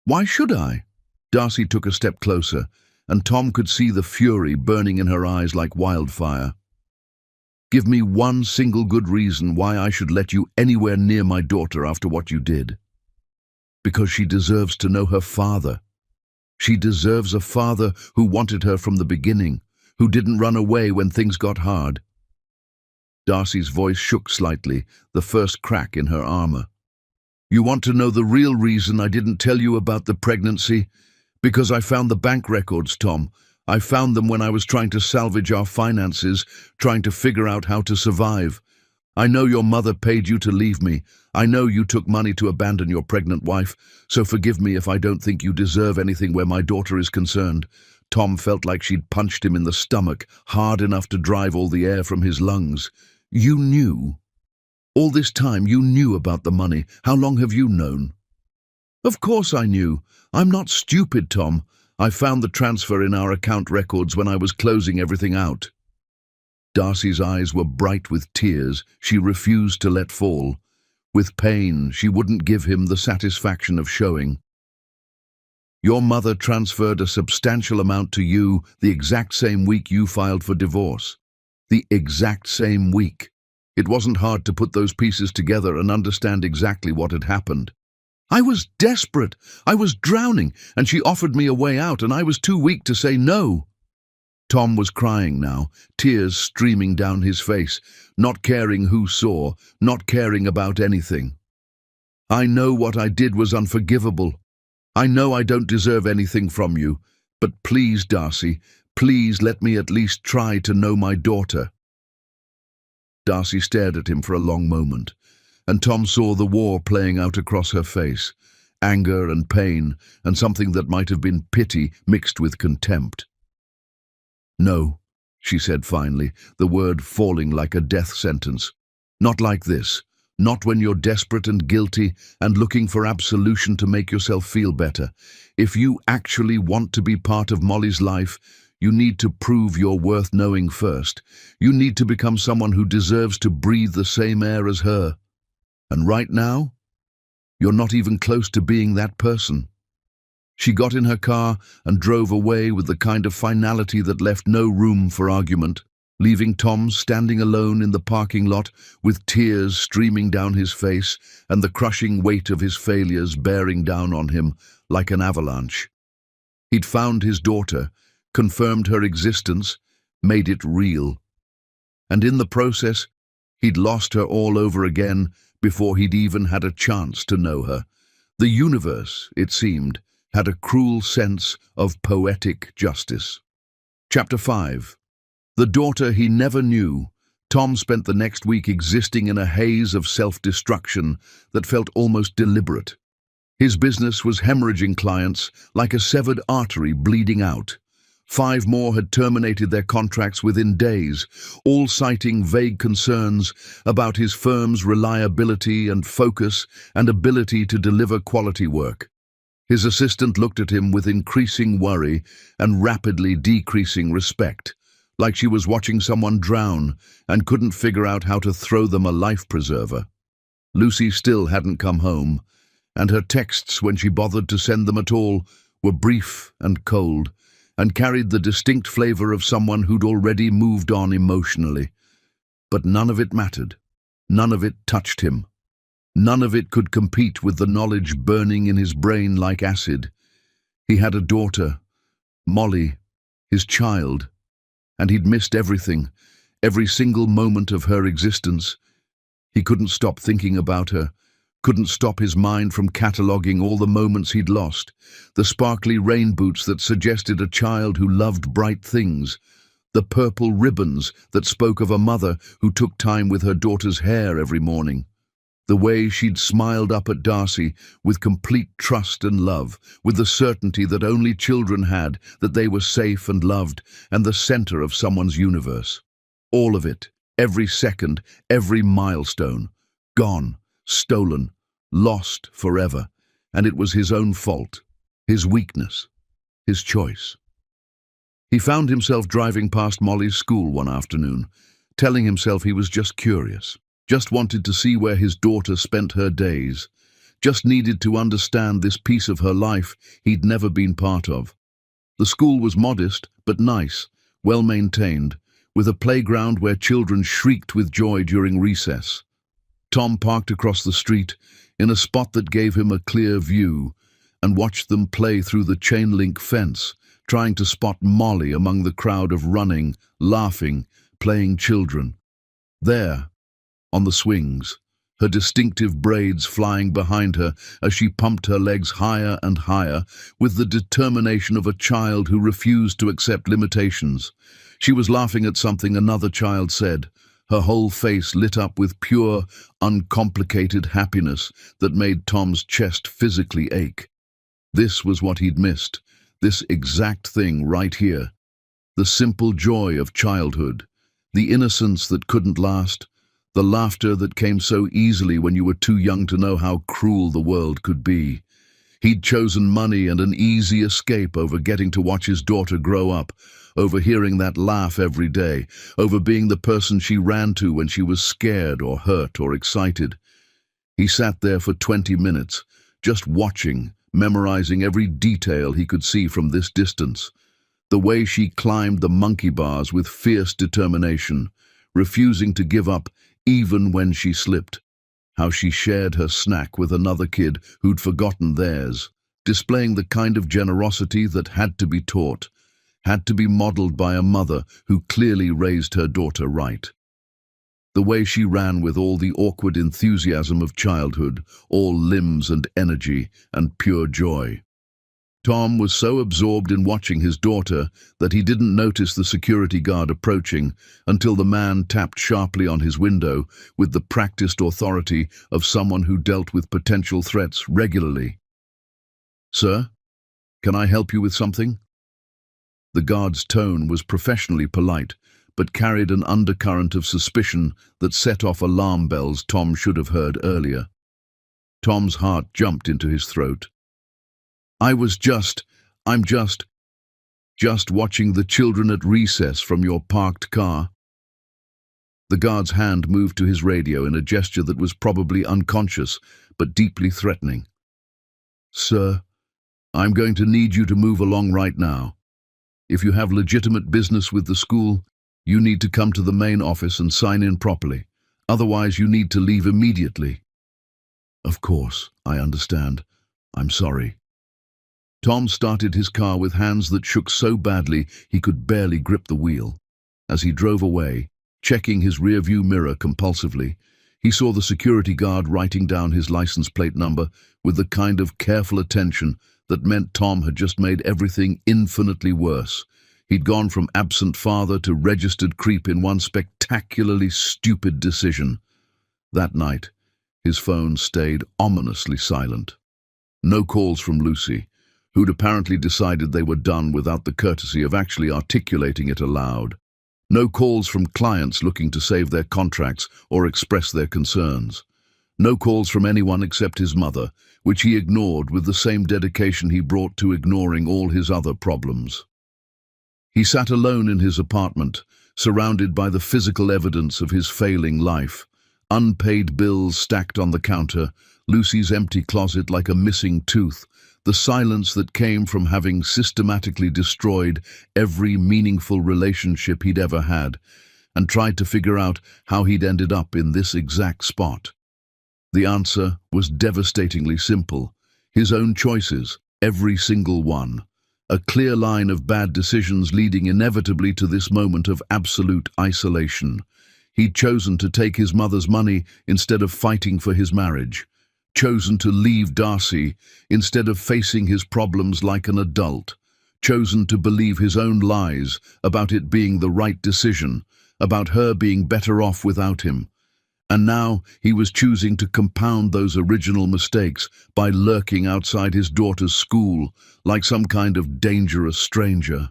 Why should I? Darcy took a step closer, and Tom could see the fury burning in her eyes like wildfire. Give me one single good reason why I should let you anywhere near my daughter after what you did. Because she deserves to know her father. She deserves a father who wanted her from the beginning, who didn't run away when things got hard. Darcy's voice shook slightly, the first crack in her armor. You want to know the real reason I didn't tell you about the pregnancy? Because I found the bank records, Tom. I found them when I was trying to salvage our finances, trying to figure out how to survive. I know your mother paid you to leave me. I know you took money to abandon your pregnant wife, so forgive me if I don't think you deserve anything where my daughter is concerned. Tom felt like she'd punched him in the stomach, hard enough to drive all the air from his lungs. You knew. All this time you knew about the money. How long have you known? Of course I knew. I'm not stupid, Tom. I found the transfer in our account records when I was closing everything out. Darcy's eyes were bright with tears she refused to let fall. With pain, she wouldn't give him the satisfaction of showing. Your mother transferred a substantial amount to you the exact same week you filed for divorce. The exact same week. It wasn't hard to put those pieces together and understand exactly what had happened. I was desperate. I was drowning, and she offered me a way out, and I was too weak to say no. Tom was crying now, tears streaming down his face, not caring who saw, not caring about anything. I know what I did was unforgivable. I know I don't deserve anything from you, but please, Darcy, please let me at least try to know my daughter. Darcy stared at him for a long moment, and Tom saw the war playing out across her face, anger and pain, and something that might have been pity mixed with contempt. No, she said finally, the word falling like a death sentence. Not like this. Not when you're desperate and guilty and looking for absolution to make yourself feel better. If you actually want to be part of Molly's life, you need to prove you're worth knowing first. You need to become someone who deserves to breathe the same air as her. And right now, you're not even close to being that person. She got in her car and drove away with the kind of finality that left no room for argument, leaving Tom standing alone in the parking lot with tears streaming down his face and the crushing weight of his failures bearing down on him like an avalanche. He'd found his daughter, confirmed her existence, made it real. And in the process, he'd lost her all over again before he'd even had a chance to know her. The universe, it seemed, had a cruel sense of poetic justice. Chapter 5. The daughter he never knew. Tom spent the next week existing in a haze of self-destruction that felt almost deliberate. His business was hemorrhaging clients like a severed artery bleeding out. 5 more had terminated their contracts within days, all citing vague concerns about his firm's reliability and focus and ability to deliver quality work. His assistant looked at him with increasing worry and rapidly decreasing respect, like she was watching someone drown and couldn't figure out how to throw them a life preserver. Lucy still hadn't come home, and her texts, when she bothered to send them at all, were brief and cold, and carried the distinct flavor of someone who'd already moved on emotionally. But none of it mattered. None of it touched him. None of it could compete with the knowledge burning in his brain like acid. He had a daughter, Molly, his child, and he'd missed everything, every single moment of her existence. He couldn't stop thinking about her, couldn't stop his mind from cataloguing all the moments he'd lost, the sparkly rain boots that suggested a child who loved bright things, the purple ribbons that spoke of a mother who took time with her daughter's hair every morning, The way she'd smiled up at Darcy with complete trust and love, with the certainty that only children had, that they were safe and loved, and the center of someone's universe. All of it, every second, every milestone, gone, stolen, lost forever, and it was his own fault, his weakness, his choice. He found himself driving past Molly's school one afternoon, telling himself he was just curious. Just wanted to see where his daughter spent her days. Just needed to understand this piece of her life he'd never been part of. The school was modest, but nice, well maintained, with a playground where children shrieked with joy during recess. Tom parked across the street, in a spot that gave him a clear view, and watched them play through the chain-link fence, trying to spot Molly among the crowd of running, laughing, playing children. There, on the swings, her distinctive braids flying behind her as she pumped her legs higher and higher with the determination of a child who refused to accept limitations. She was laughing at something another child said, her whole face lit up with pure, uncomplicated happiness that made Tom's chest physically ache. This was what he'd missed, this exact thing right here. The simple joy of childhood, the innocence that couldn't last, the laughter that came so easily when you were too young to know how cruel the world could be. He'd chosen money and an easy escape over getting to watch his daughter grow up, over hearing that laugh every day, over being the person she ran to when she was scared or hurt or excited. He sat there for 20 minutes, just watching, memorizing every detail he could see from this distance. The way she climbed the monkey bars with fierce determination, refusing to give up even when she slipped. How she shared her snack with another kid who'd forgotten theirs, displaying the kind of generosity that had to be taught, had to be modeled by a mother who clearly raised her daughter right. The way she ran with all the awkward enthusiasm of childhood, all limbs and energy and pure joy. Tom was so absorbed in watching his daughter that he didn't notice the security guard approaching until the man tapped sharply on his window with the practiced authority of someone who dealt with potential threats regularly. "Sir, can I help you with something?" The guard's tone was professionally polite, but carried an undercurrent of suspicion that set off alarm bells Tom should have heard earlier. Tom's heart jumped into his throat. I'm just watching the children at recess from your parked car." The guard's hand moved to his radio in a gesture that was probably unconscious, but deeply threatening. "Sir, I'm going to need you to move along right now. If you have legitimate business with the school, you need to come to the main office and sign in properly. Otherwise, you need to leave immediately." "Of course, I understand. I'm sorry." Tom started his car with hands that shook so badly he could barely grip the wheel. As he drove away, checking his rearview mirror compulsively, he saw the security guard writing down his license plate number with the kind of careful attention that meant Tom had just made everything infinitely worse. He'd gone from absent father to registered creep in one spectacularly stupid decision. That night, his phone stayed ominously silent. No calls from Lucy, who'd apparently decided they were done without the courtesy of actually articulating it aloud. No calls from clients looking to save their contracts or express their concerns. No calls from anyone except his mother, which he ignored with the same dedication he brought to ignoring all his other problems. He sat alone in his apartment, surrounded by the physical evidence of his failing life. Unpaid bills stacked on the counter, Lucy's empty closet like a missing tooth, the silence that came from having systematically destroyed every meaningful relationship he'd ever had, and tried to figure out how he'd ended up in this exact spot. The answer was devastatingly simple. His own choices, every single one. A clear line of bad decisions leading inevitably to this moment of absolute isolation. He'd chosen to take his mother's money instead of fighting for his marriage. Chosen to leave Darcy instead of facing his problems like an adult. Chosen to believe his own lies about it being the right decision, about her being better off without him. And now he was choosing to compound those original mistakes by lurking outside his daughter's school like some kind of dangerous stranger.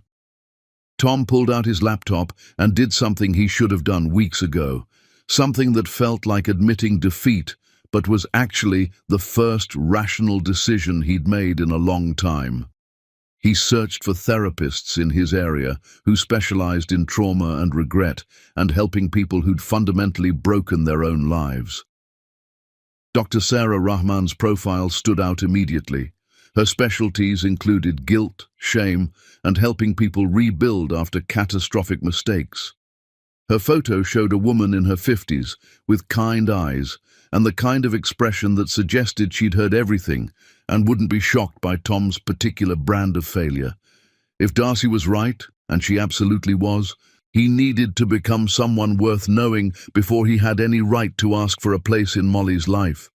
Tom pulled out his laptop and did something he should have done weeks ago, something that felt like admitting defeat, but was actually the first rational decision he'd made in a long time. He searched for therapists in his area who specialized in trauma and regret and helping people who'd fundamentally broken their own lives. Dr. Sarah Rahman's profile stood out immediately. Her specialties included guilt, shame, and helping people rebuild after catastrophic mistakes. Her photo showed a woman in her 50s with kind eyes and the kind of expression that suggested she'd heard everything and wouldn't be shocked by Tom's particular brand of failure. If Darcy was right, and she absolutely was, he needed to become someone worth knowing before he had any right to ask for a place in Molly's life.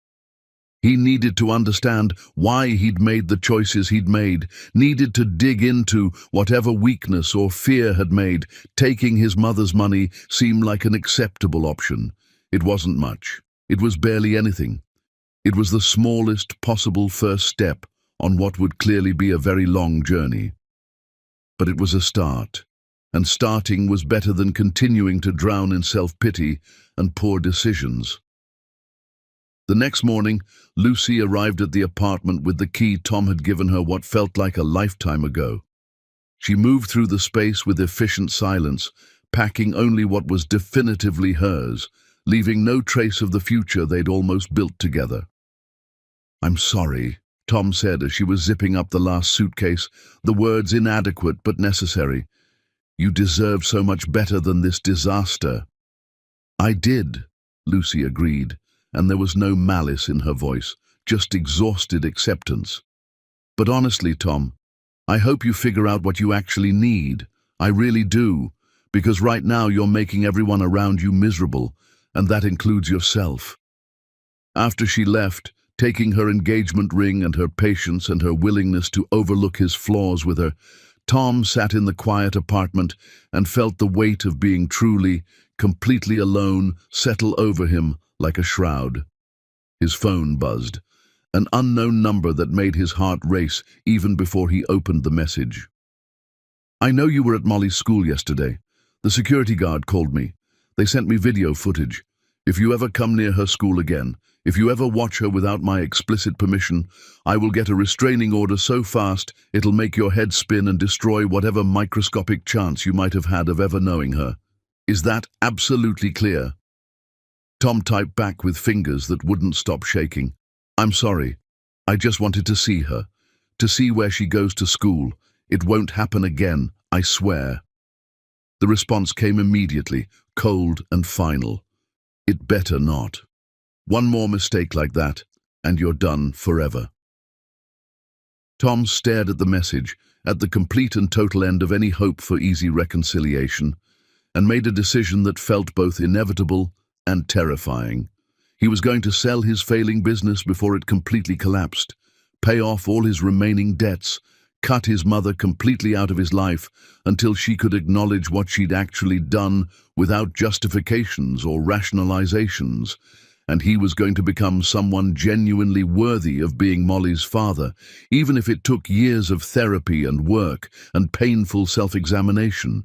He needed to understand why he'd made the choices he'd made, needed to dig into whatever weakness or fear had made taking his mother's money seem like an acceptable option. It wasn't much. It was barely anything. It was the smallest possible first step on what would clearly be a very long journey. But it was a start, and starting was better than continuing to drown in self-pity and poor decisions. The next morning, Lucy arrived at the apartment with the key Tom had given her what felt like a lifetime ago. She moved through the space with efficient silence, packing only what was definitively hers, leaving no trace of the future they'd almost built together. "I'm sorry," Tom said as she was zipping up the last suitcase, the words inadequate but necessary. "You deserved so much better than this disaster." "I did," Lucy agreed, and there was no malice in her voice, just exhausted acceptance. "But honestly, Tom, I hope you figure out what you actually need. I really do, because right now you're making everyone around you miserable, and that includes yourself." After she left, taking her engagement ring and her patience and her willingness to overlook his flaws with her, Tom sat in the quiet apartment and felt the weight of being truly, completely alone settle over him like a shroud. His phone buzzed, an unknown number that made his heart race even before he opened the message. "I know you were at Molly's school yesterday. The security guard called me. They sent me video footage. If you ever come near her school again, if you ever watch her without my explicit permission, I will get a restraining order so fast it'll make your head spin and destroy whatever microscopic chance you might have had of ever knowing her. Is that absolutely clear?" Tom typed back with fingers that wouldn't stop shaking. "I'm sorry. I just wanted to see her, to see where she goes to school. It won't happen again, I swear." The response came immediately, cold and final. "It better not. One more mistake like that, and you're done forever." Tom stared at the message, at the complete and total end of any hope for easy reconciliation, and made a decision that felt both inevitable and terrifying. He was going to sell his failing business before it completely collapsed, pay off all his remaining debts, cut his mother completely out of his life until she could acknowledge what she'd actually done without justifications or rationalizations, and he was going to become someone genuinely worthy of being Molly's father, even if it took years of therapy and work and painful self-examination.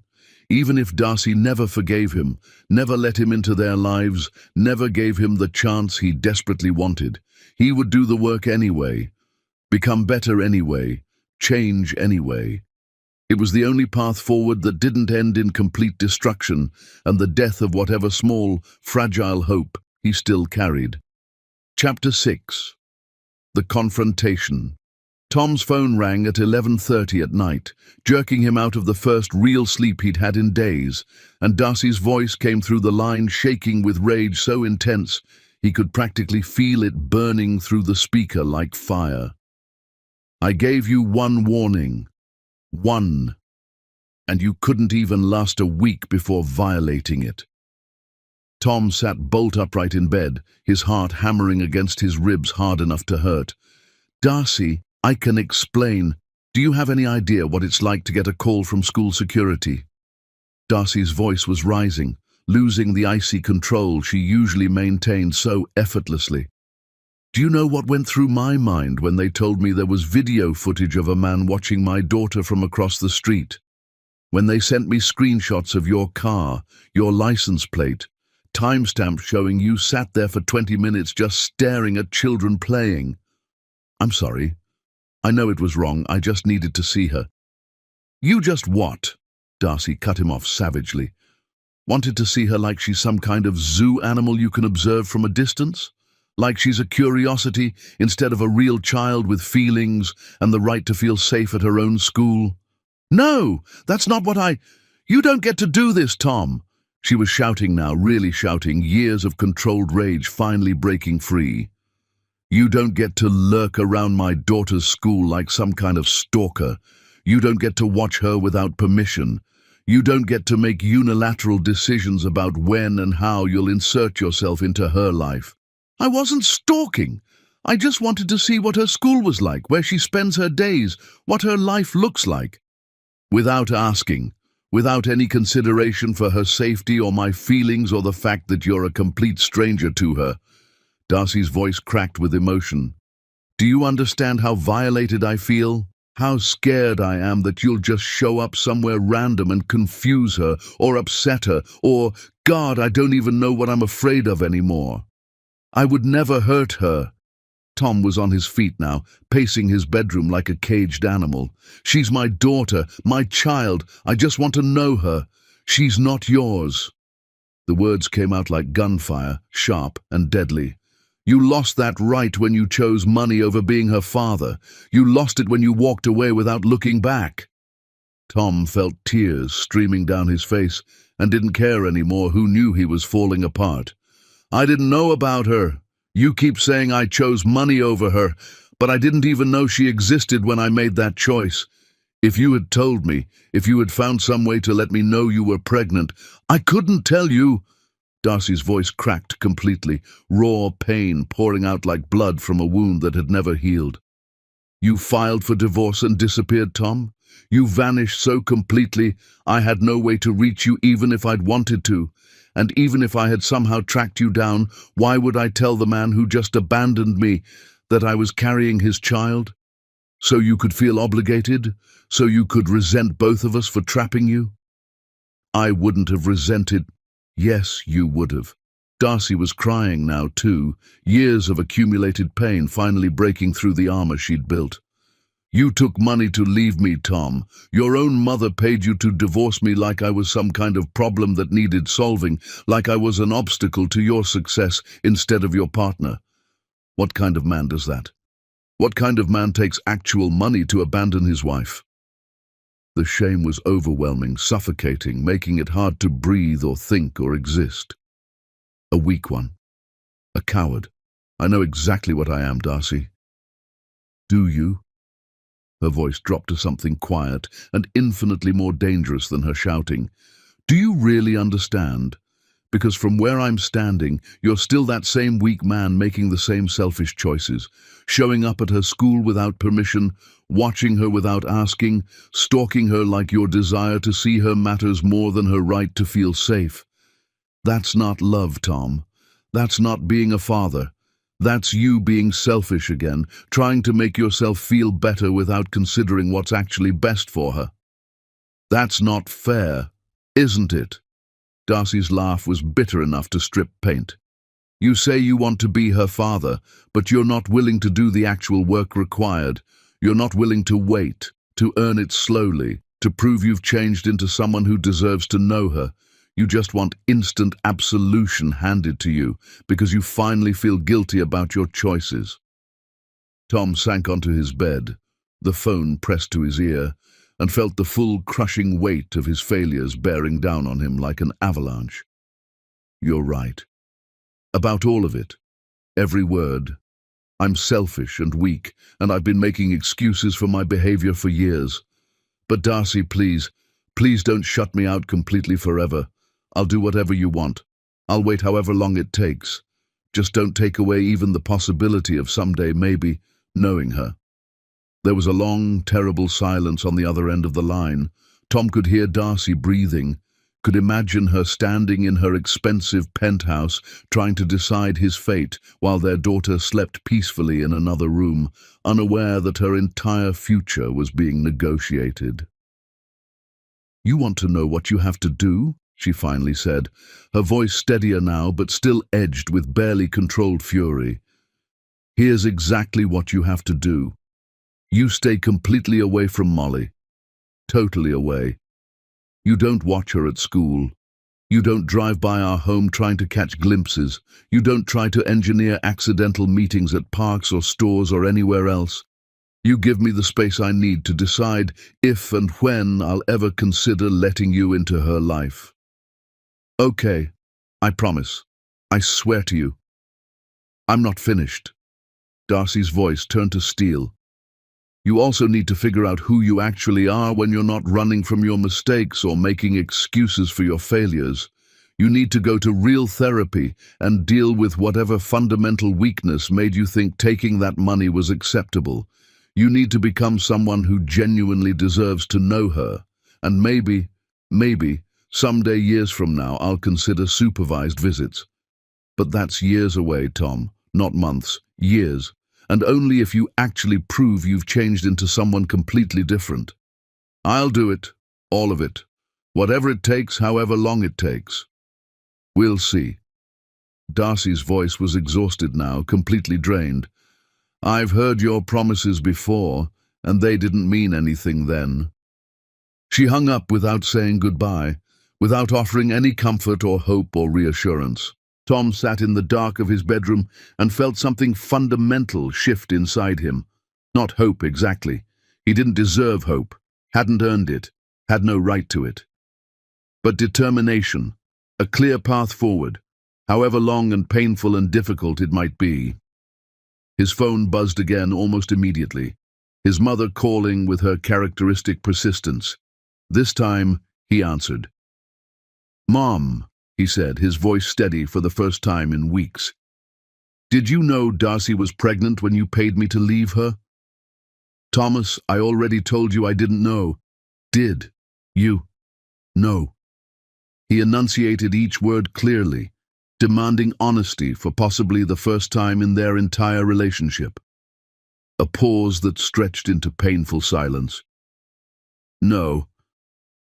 Even if Darcy never forgave him, never let him into their lives, never gave him the chance he desperately wanted, he would do the work anyway, become better anyway, change anyway. It was the only path forward that didn't end in complete destruction and the death of whatever small, fragile hope he still carried. Chapter 6. The Confrontation. Tom's phone rang at 11:30 at night, jerking him out of the first real sleep he'd had in days, and Darcy's voice came through the line shaking with rage so intense he could practically feel it burning through the speaker like fire. "I gave you one warning. One. And you couldn't even last a week before violating it." Tom sat bolt upright in bed, his heart hammering against his ribs hard enough to hurt. "Darcy, I can explain. Do you have any idea what it's like to get a call from school security?" Darcy's voice was rising, losing the icy control she usually maintained so effortlessly. Do you know what went through my mind when they told me there was video footage of a man watching my daughter from across the street? When they sent me screenshots of your car, your license plate, timestamps showing you sat there for 20 minutes just staring at children playing. I'm sorry. I know it was wrong. I just needed to see her. You just what? Darcy cut him off savagely. Wanted to see her like she's some kind of zoo animal you can observe from a distance? Like she's a curiosity instead of a real child with feelings and the right to feel safe at her own school? No, that's not what You don't get to do this, Tom. She was shouting now, really shouting, years of controlled rage finally breaking free. You don't get to lurk around my daughter's school like some kind of stalker. You don't get to watch her without permission. You don't get to make unilateral decisions about when and how you'll insert yourself into her life. I wasn't stalking. I just wanted to see what her school was like, where she spends her days, what her life looks like. Without asking, without any consideration for her safety or my feelings or the fact that you're a complete stranger to her. Darcy's voice cracked with emotion. Do you understand how violated I feel? How scared I am that you'll just show up somewhere random and confuse her or upset her or, God, I don't even know what I'm afraid of anymore. I would never hurt her. Tom was on his feet now, pacing his bedroom like a caged animal. She's my daughter, my child. I just want to know her. She's not yours. The words came out like gunfire, sharp and deadly. You lost that right when you chose money over being her father. You lost it when you walked away without looking back. Tom felt tears streaming down his face and didn't care anymore who knew he was falling apart. I didn't know about her. You keep saying I chose money over her, but I didn't even know she existed when I made that choice. If you had told me, if you had found some way to let me know you were pregnant, I couldn't tell you. Darcy's voice cracked completely, raw pain pouring out like blood from a wound that had never healed. You filed for divorce and disappeared, Tom? You vanished so completely, I had no way to reach you even if I'd wanted to. And even if I had somehow tracked you down, why would I tell the man who just abandoned me that I was carrying his child? So you could feel obligated? So you could resent both of us for trapping you? I wouldn't have resented. Yes, you would have. Darcy was crying now too, years of accumulated pain finally breaking through the armor she'd built. You took money to leave me, Tom. Your own mother paid you to divorce me like I was some kind of problem that needed solving, like I was an obstacle to your success instead of your partner. What kind of man does that? What kind of man takes actual money to abandon his wife? The shame was overwhelming, suffocating, making it hard to breathe or think or exist. A weak one. A coward. I know exactly what I am, Darcy. Do you? Her voice dropped to something quiet and infinitely more dangerous than her shouting. Do you really understand? Because from where I'm standing, you're still that same weak man making the same selfish choices, showing up at her school without permission, watching her without asking, stalking her like your desire to see her matters more than her right to feel safe. That's not love, Tom. That's not being a father. That's you being selfish again, trying to make yourself feel better without considering what's actually best for her. That's not fair, isn't it? Darcy's laugh was bitter enough to strip paint. You say you want to be her father, but you're not willing to do the actual work required. You're not willing to wait, to earn it slowly, to prove you've changed into someone who deserves to know her. You just want instant absolution handed to you because you finally feel guilty about your choices. Tom sank onto his bed, the phone pressed to his ear, and felt the full crushing weight of his failures bearing down on him like an avalanche. You're right. About all of it. Every word. I'm selfish and weak, and I've been making excuses for my behavior for years. But Darcy, please don't shut me out completely forever. I'll do whatever you want. I'll wait however long it takes. Just don't take away even the possibility of someday maybe knowing her. There was a long, terrible silence on the other end of the line. Tom could hear Darcy breathing, could imagine her standing in her expensive penthouse trying to decide his fate while their daughter slept peacefully in another room, unaware that her entire future was being negotiated. "You want to know what you have to do?" she finally said, her voice steadier now but still edged with barely controlled fury. "Here's exactly what you have to do. You stay completely away from Molly. Totally away. You don't watch her at school. You don't drive by our home trying to catch glimpses. You don't try to engineer accidental meetings at parks or stores or anywhere else. You give me the space I need to decide if and when I'll ever consider letting you into her life. Okay, I promise. I swear to you. I'm not finished." Darcy's voice turned to steel. "You also need to figure out who you actually are when you're not running from your mistakes or making excuses for your failures. You need to go to real therapy and deal with whatever fundamental weakness made you think taking that money was acceptable. You need to become someone who genuinely deserves to know her. And maybe, someday years from now, I'll consider supervised visits. But that's years away, Tom, not months, years. And only if you actually prove you've changed into someone completely different. I'll do it, all of it. Whatever it takes, however long it takes. We'll see." Darcy's voice was exhausted now, completely drained. "I've heard your promises before, and they didn't mean anything then." She hung up without saying goodbye, without offering any comfort or hope or reassurance. Tom sat in the dark of his bedroom and felt something fundamental shift inside him. Not hope exactly. He didn't deserve hope, hadn't earned it, had no right to it. But determination, a clear path forward, however long and painful and difficult it might be. His phone buzzed again almost immediately, his mother calling with her characteristic persistence. This time, he answered. "Mom," he said, his voice steady for the first time in weeks. "Did you know Darcy was pregnant when you paid me to leave her?" "Thomas, I already told you I didn't know." "Did you know?" He enunciated each word clearly, demanding honesty for possibly the first time in their entire relationship. A pause that stretched into painful silence. "No,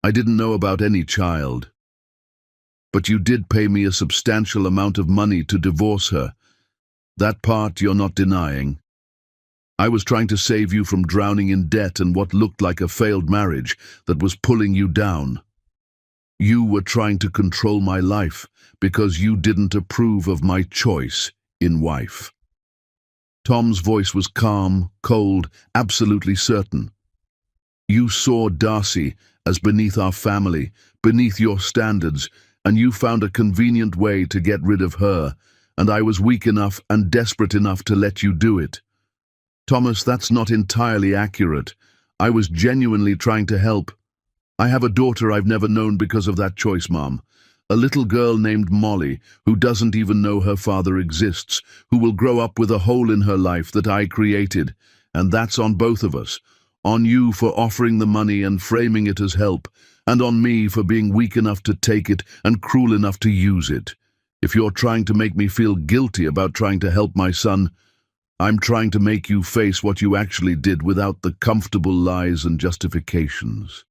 I didn't know about any child. But you did pay me a substantial amount of money to divorce her. That part you're not denying. I was trying to save you from drowning in debt and what looked like a failed marriage that was pulling you down. You were trying to control my life because you didn't approve of my choice in wife." Tom's voice was calm, cold, absolutely certain. "You saw Darcy as beneath our family, beneath your standards, and you found a convenient way to get rid of her, and I was weak enough and desperate enough to let you do it." "Thomas, that's not entirely accurate. I was genuinely trying to help. I have a daughter I've never known because of that choice, Mom. A little girl named Molly, who doesn't even know her father exists, who will grow up with a hole in her life that I created, and that's on both of us. On you for offering the money and framing it as help, and on me for being weak enough to take it and cruel enough to use it. If you're trying to make me feel guilty about trying to help my son, I'm trying to make you face what you actually did without the comfortable lies and justifications."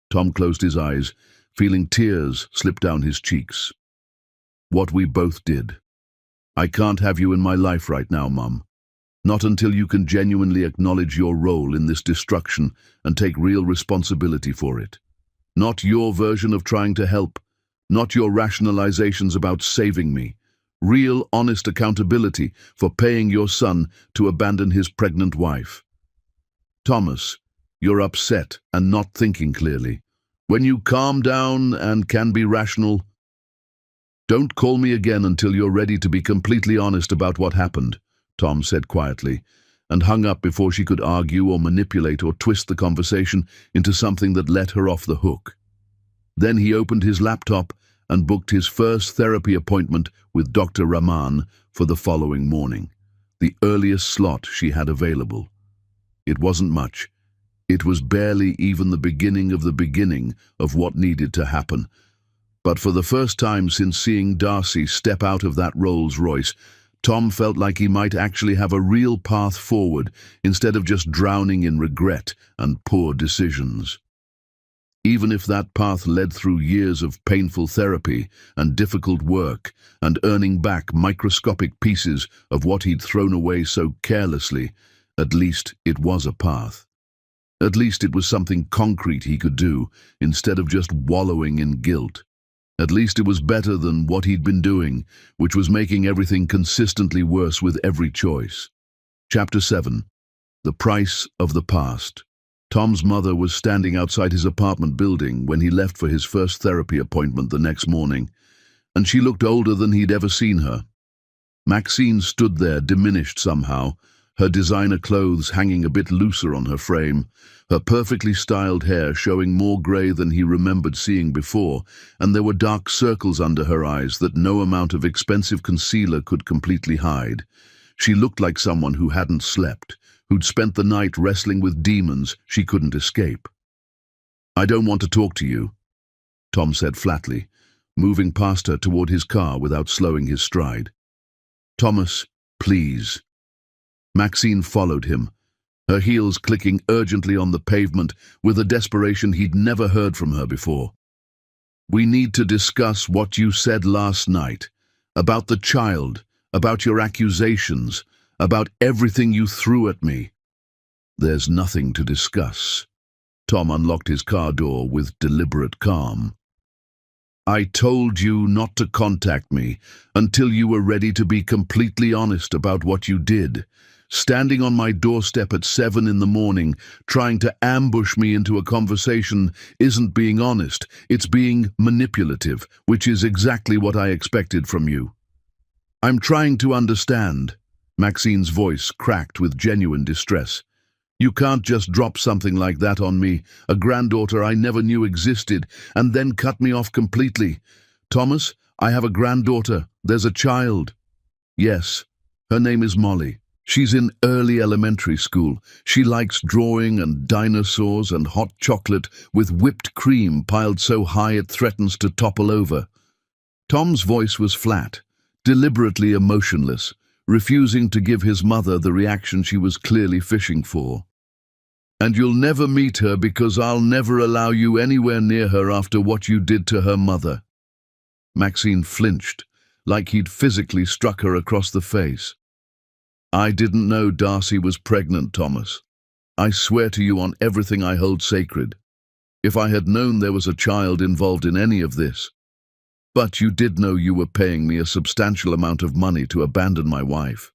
Tom closed his eyes, feeling tears slip down his cheeks. "What we both did. I can't have you in my life right now, Mum. Not until you can genuinely acknowledge your role in this destruction and take real responsibility for it. Not your version of trying to help, not your rationalizations about saving me. Real, honest accountability for paying your son to abandon his pregnant wife. Thomas, you're upset and not thinking clearly. When you calm down and can be rational, don't call me again until you're ready to be completely honest about what happened," Tom said quietly, and hung up before she could argue or manipulate or twist the conversation into something that let her off the hook. Then he opened his laptop and booked his first therapy appointment with Dr. Rahman for the following morning, the earliest slot she had available. It wasn't much. It was barely even the beginning of what needed to happen, But for the first time since seeing Darcy step out of that Rolls-Royce, Tom felt like he might actually have a real path forward instead of just drowning in regret and poor decisions. Even if that path led through years of painful therapy and difficult work and earning back microscopic pieces of what he'd thrown away so carelessly, at least it was a path. At least it was something concrete he could do instead of just wallowing in guilt. At least it was better than what he'd been doing, which was making everything consistently worse with every choice. Chapter 7. The Price of the Past. Tom's mother was standing outside his apartment building when he left for his first therapy appointment the next morning, and she looked older than he'd ever seen her. Maxine stood there, diminished somehow, her designer clothes hanging a bit looser on her frame, her perfectly styled hair showing more grey than he remembered seeing before, and there were dark circles under her eyes that no amount of expensive concealer could completely hide. She looked like someone who hadn't slept, who'd spent the night wrestling with demons she couldn't escape. "I don't want to talk to you," Tom said flatly, moving past her toward his car without slowing his stride. "Thomas, please." Maxine followed him, her heels clicking urgently on the pavement with a desperation he'd never heard from her before. "We need to discuss what you said last night, about the child, about your accusations, about everything you threw at me." "There's nothing to discuss." Tom unlocked his car door with deliberate calm. "I told you not to contact me until you were ready to be completely honest about what you did. Standing on my doorstep at 7 in the morning, trying to ambush me into a conversation isn't being honest, it's being manipulative, which is exactly what I expected from you." "I'm trying to understand." Maxine's voice cracked with genuine distress. "You can't just drop something like that on me, a granddaughter I never knew existed, and then cut me off completely. Thomas, I have a granddaughter. There's a child." "Yes, her name is Molly. She's in early elementary school. She likes drawing and dinosaurs and hot chocolate with whipped cream piled so high it threatens to topple over." Tom's voice was flat, deliberately emotionless, refusing to give his mother the reaction she was clearly fishing for. "And you'll never meet her because I'll never allow you anywhere near her after what you did to her mother." Maxine flinched, like he'd physically struck her across the face. "I didn't know Darcy was pregnant, Thomas. I swear to you on everything I hold sacred. If I had known there was a child involved in any of this. But you did know you were paying me a substantial amount of money to abandon my wife."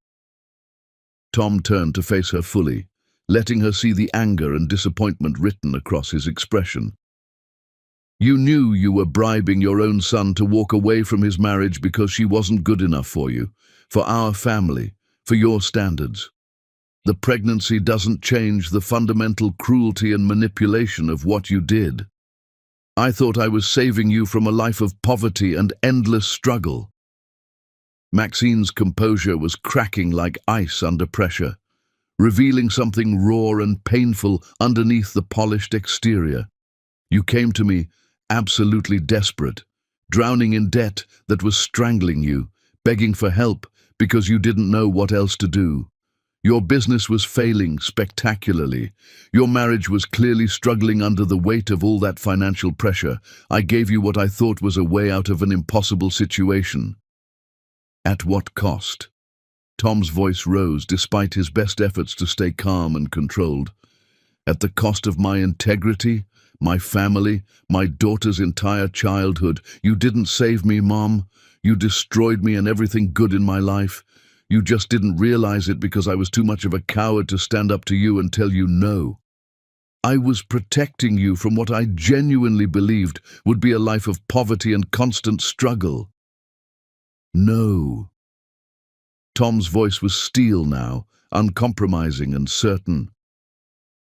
Tom turned to face her fully, letting her see the anger and disappointment written across his expression. "You knew you were bribing your own son to walk away from his marriage because she wasn't good enough for you, for our family, for your standards. The pregnancy doesn't change the fundamental cruelty and manipulation of what you did. I thought I was saving you from a life of poverty and endless struggle." Maxine's composure was cracking like ice under pressure, revealing something raw and painful underneath the polished exterior. "You came to me absolutely desperate, drowning in debt that was strangling you, begging for help because you didn't know what else to do. Your business was failing spectacularly. Your marriage was clearly struggling under the weight of all that financial pressure. I gave you what I thought was a way out of an impossible situation." "At what cost?" Tom's voice rose despite his best efforts to stay calm and controlled. "At the cost of my integrity, my family, my daughter's entire childhood. You didn't save me, Mom. You destroyed me and everything good in my life. You just didn't realize it because I was too much of a coward to stand up to you and tell you no. I was protecting you from what I genuinely believed would be a life of poverty and constant struggle." "No." Tom's voice was steel now, uncompromising and certain.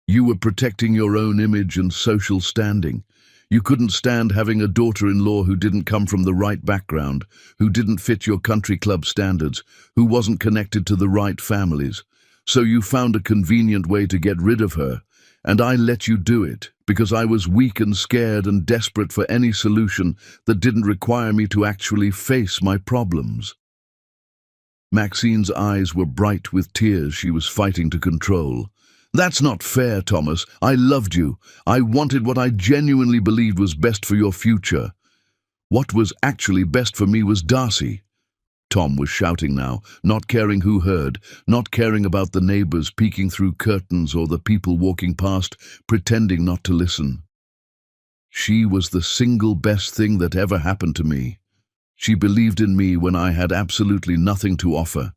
"You were protecting your own image and social standing. You couldn't stand having a daughter-in-law who didn't come from the right background, who didn't fit your country club standards, who wasn't connected to the right families. So you found a convenient way to get rid of her, And I let you do it because I was weak and scared and desperate for any solution that didn't require me to actually face my problems. Maxine's eyes were bright with tears she was fighting to control. That's not fair, Thomas. I loved you. I wanted what I genuinely believed was best for your future. What was actually best for me was Darcy. Tom was shouting now, not caring who heard, not caring about the neighbors peeking through curtains or the people walking past, pretending not to listen. She was the single best thing that ever happened to me. She believed in me when I had absolutely nothing to offer.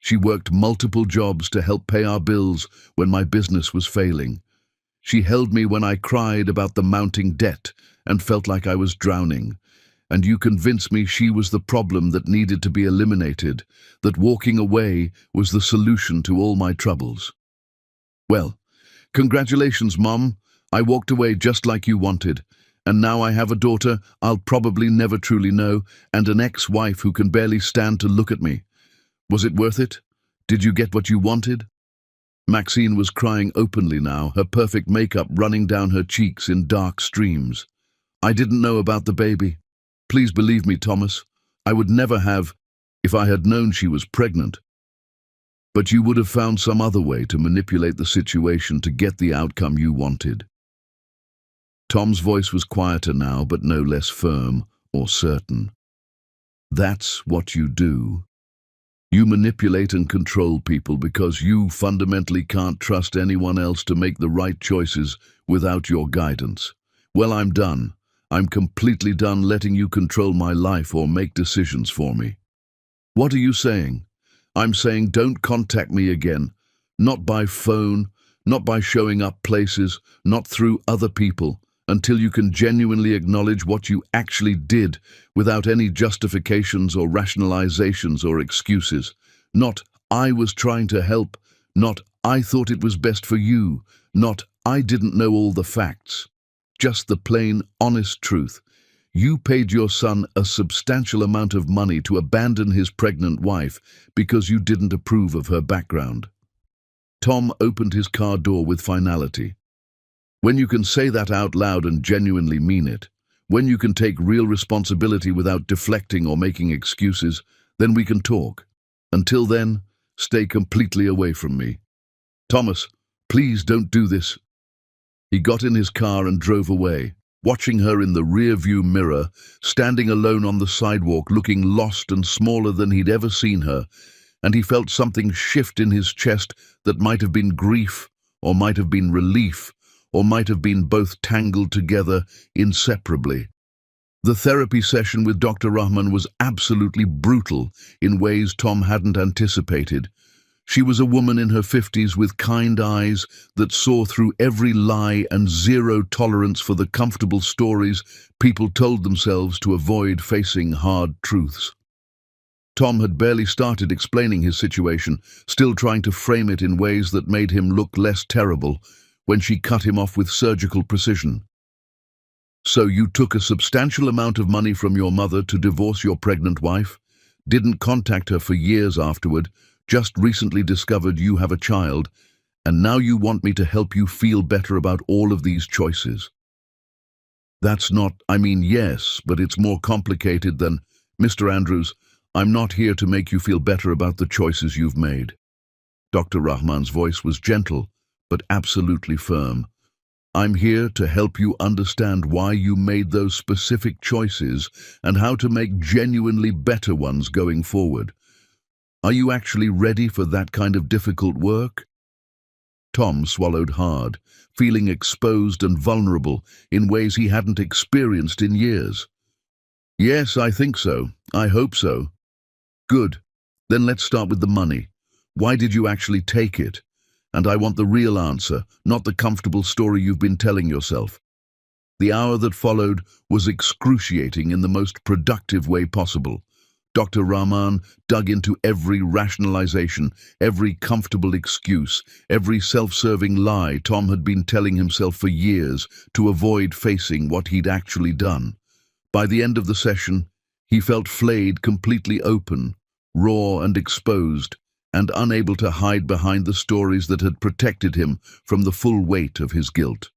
She worked multiple jobs to help pay our bills when my business was failing. She held me when I cried about the mounting debt and felt like I was drowning. And you convinced me she was the problem that needed to be eliminated, that walking away was the solution to all my troubles. Well, congratulations, Mom. I walked away just like you wanted. And now I have a daughter I'll probably never truly know, and an ex-wife who can barely stand to look at me. Was it worth it? Did you get what you wanted? Maxine was crying openly now, her perfect makeup running down her cheeks in dark streams. I didn't know about the baby. Please believe me, Thomas. I would never have, if I had known she was pregnant. But you would have found some other way to manipulate the situation to get the outcome you wanted. Tom's voice was quieter now, but no less firm or certain. That's what you do. You manipulate and control people because you fundamentally can't trust anyone else to make the right choices without your guidance. Well, I'm done. I'm completely done letting you control my life or make decisions for me. What are you saying? I'm saying don't contact me again. Not by phone, not by showing up places, not through other people, until you can genuinely acknowledge what you actually did without any justifications or rationalizations or excuses. Not, I was trying to help, not, I thought it was best for you, not, I didn't know all the facts. Just the plain, honest truth. You paid your son a substantial amount of money to abandon his pregnant wife because you didn't approve of her background. Tom opened his car door with finality. When you can say that out loud and genuinely mean it, when you can take real responsibility without deflecting or making excuses, then we can talk. Until then, stay completely away from me. Thomas, please don't do this. He got in his car and drove away, watching her in the rear-view mirror, standing alone on the sidewalk, looking lost and smaller than he'd ever seen her, and he felt something shift in his chest that might have been grief, or might have been relief, or might have been both tangled together inseparably. The therapy session with Dr. Rahman was absolutely brutal in ways Tom hadn't anticipated. She was a woman in her 50s with kind eyes that saw through every lie and zero tolerance for the comfortable stories people told themselves to avoid facing hard truths. Tom had barely started explaining his situation, still trying to frame it in ways that made him look less terrible, when she cut him off with surgical precision. So you took a substantial amount of money from your mother to divorce your pregnant wife, didn't contact her for years afterward, just recently discovered you have a child, and now you want me to help you feel better about all of these choices. That's not, yes, but it's more complicated than, Mr. Andrews, I'm not here to make you feel better about the choices you've made. Dr. Rahman's voice was gentle, but absolutely firm. I'm here to help you understand why you made those specific choices and how to make genuinely better ones going forward. Are you actually ready for that kind of difficult work? Tom swallowed hard, feeling exposed and vulnerable in ways he hadn't experienced in years. Yes, I think so. I hope so. Good. Then let's start with the money. Why did you actually take it? And I want the real answer, not the comfortable story you've been telling yourself. The hour that followed was excruciating in the most productive way possible. Dr. Rahman dug into every rationalization, every comfortable excuse, every self-serving lie Tom had been telling himself for years to avoid facing what he'd actually done. By the end of the session, he felt flayed completely open, raw and exposed, and unable to hide behind the stories that had protected him from the full weight of his guilt.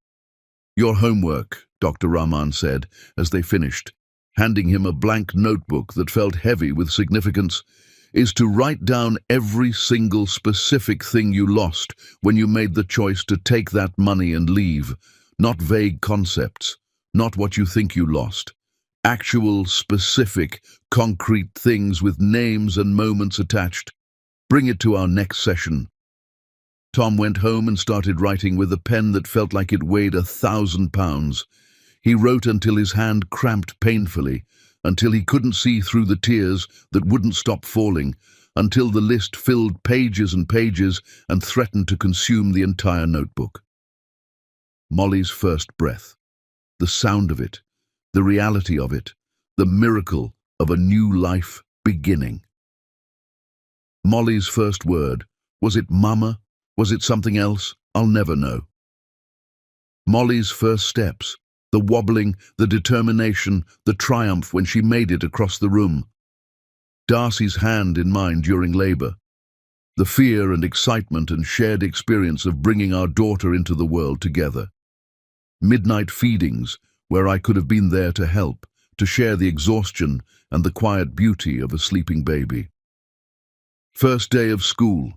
"Your homework," Dr. Rahman said as they finished, handing him a blank notebook that felt heavy with significance, "is to write down every single specific thing you lost when you made the choice to take that money and leave. Not vague concepts, not what you think you lost. Actual, specific, concrete things with names and moments attached. Bring it to our next session." Tom went home and started writing with a pen that felt like it weighed 1,000 pounds. He wrote until his hand cramped painfully, until he couldn't see through the tears that wouldn't stop falling, until the list filled pages and pages and threatened to consume the entire notebook. Molly's first breath. The sound of it, the reality of it, the miracle of a new life beginning. Molly's first word. Was it mama? Was it something else? I'll never know. Molly's first steps. The wobbling, the determination, the triumph when she made it across the room. Darcy's hand in mine during labor. The fear and excitement and shared experience of bringing our daughter into the world together. Midnight feedings, where I could have been there to help, to share the exhaustion and the quiet beauty of a sleeping baby. First day of school.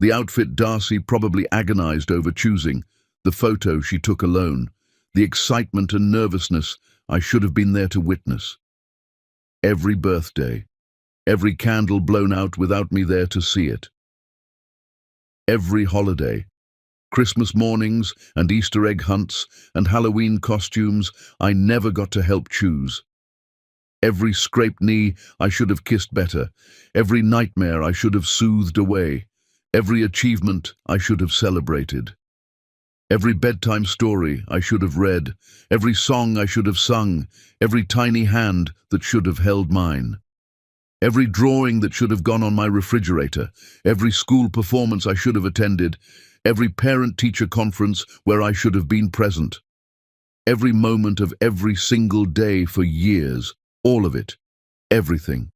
The outfit Darcy probably agonized over choosing, the photo she took alone, the excitement and nervousness I should have been there to witness. Every birthday, every candle blown out without me there to see it. Every holiday, Christmas mornings and Easter egg hunts and Halloween costumes I never got to help choose. Every scraped knee I should have kissed better, every nightmare I should have soothed away, every achievement I should have celebrated. Every bedtime story I should have read, every song I should have sung, every tiny hand that should have held mine. Every drawing that should have gone on my refrigerator, every school performance I should have attended, every parent-teacher conference where I should have been present. Every moment of every single day for years, all of it, everything.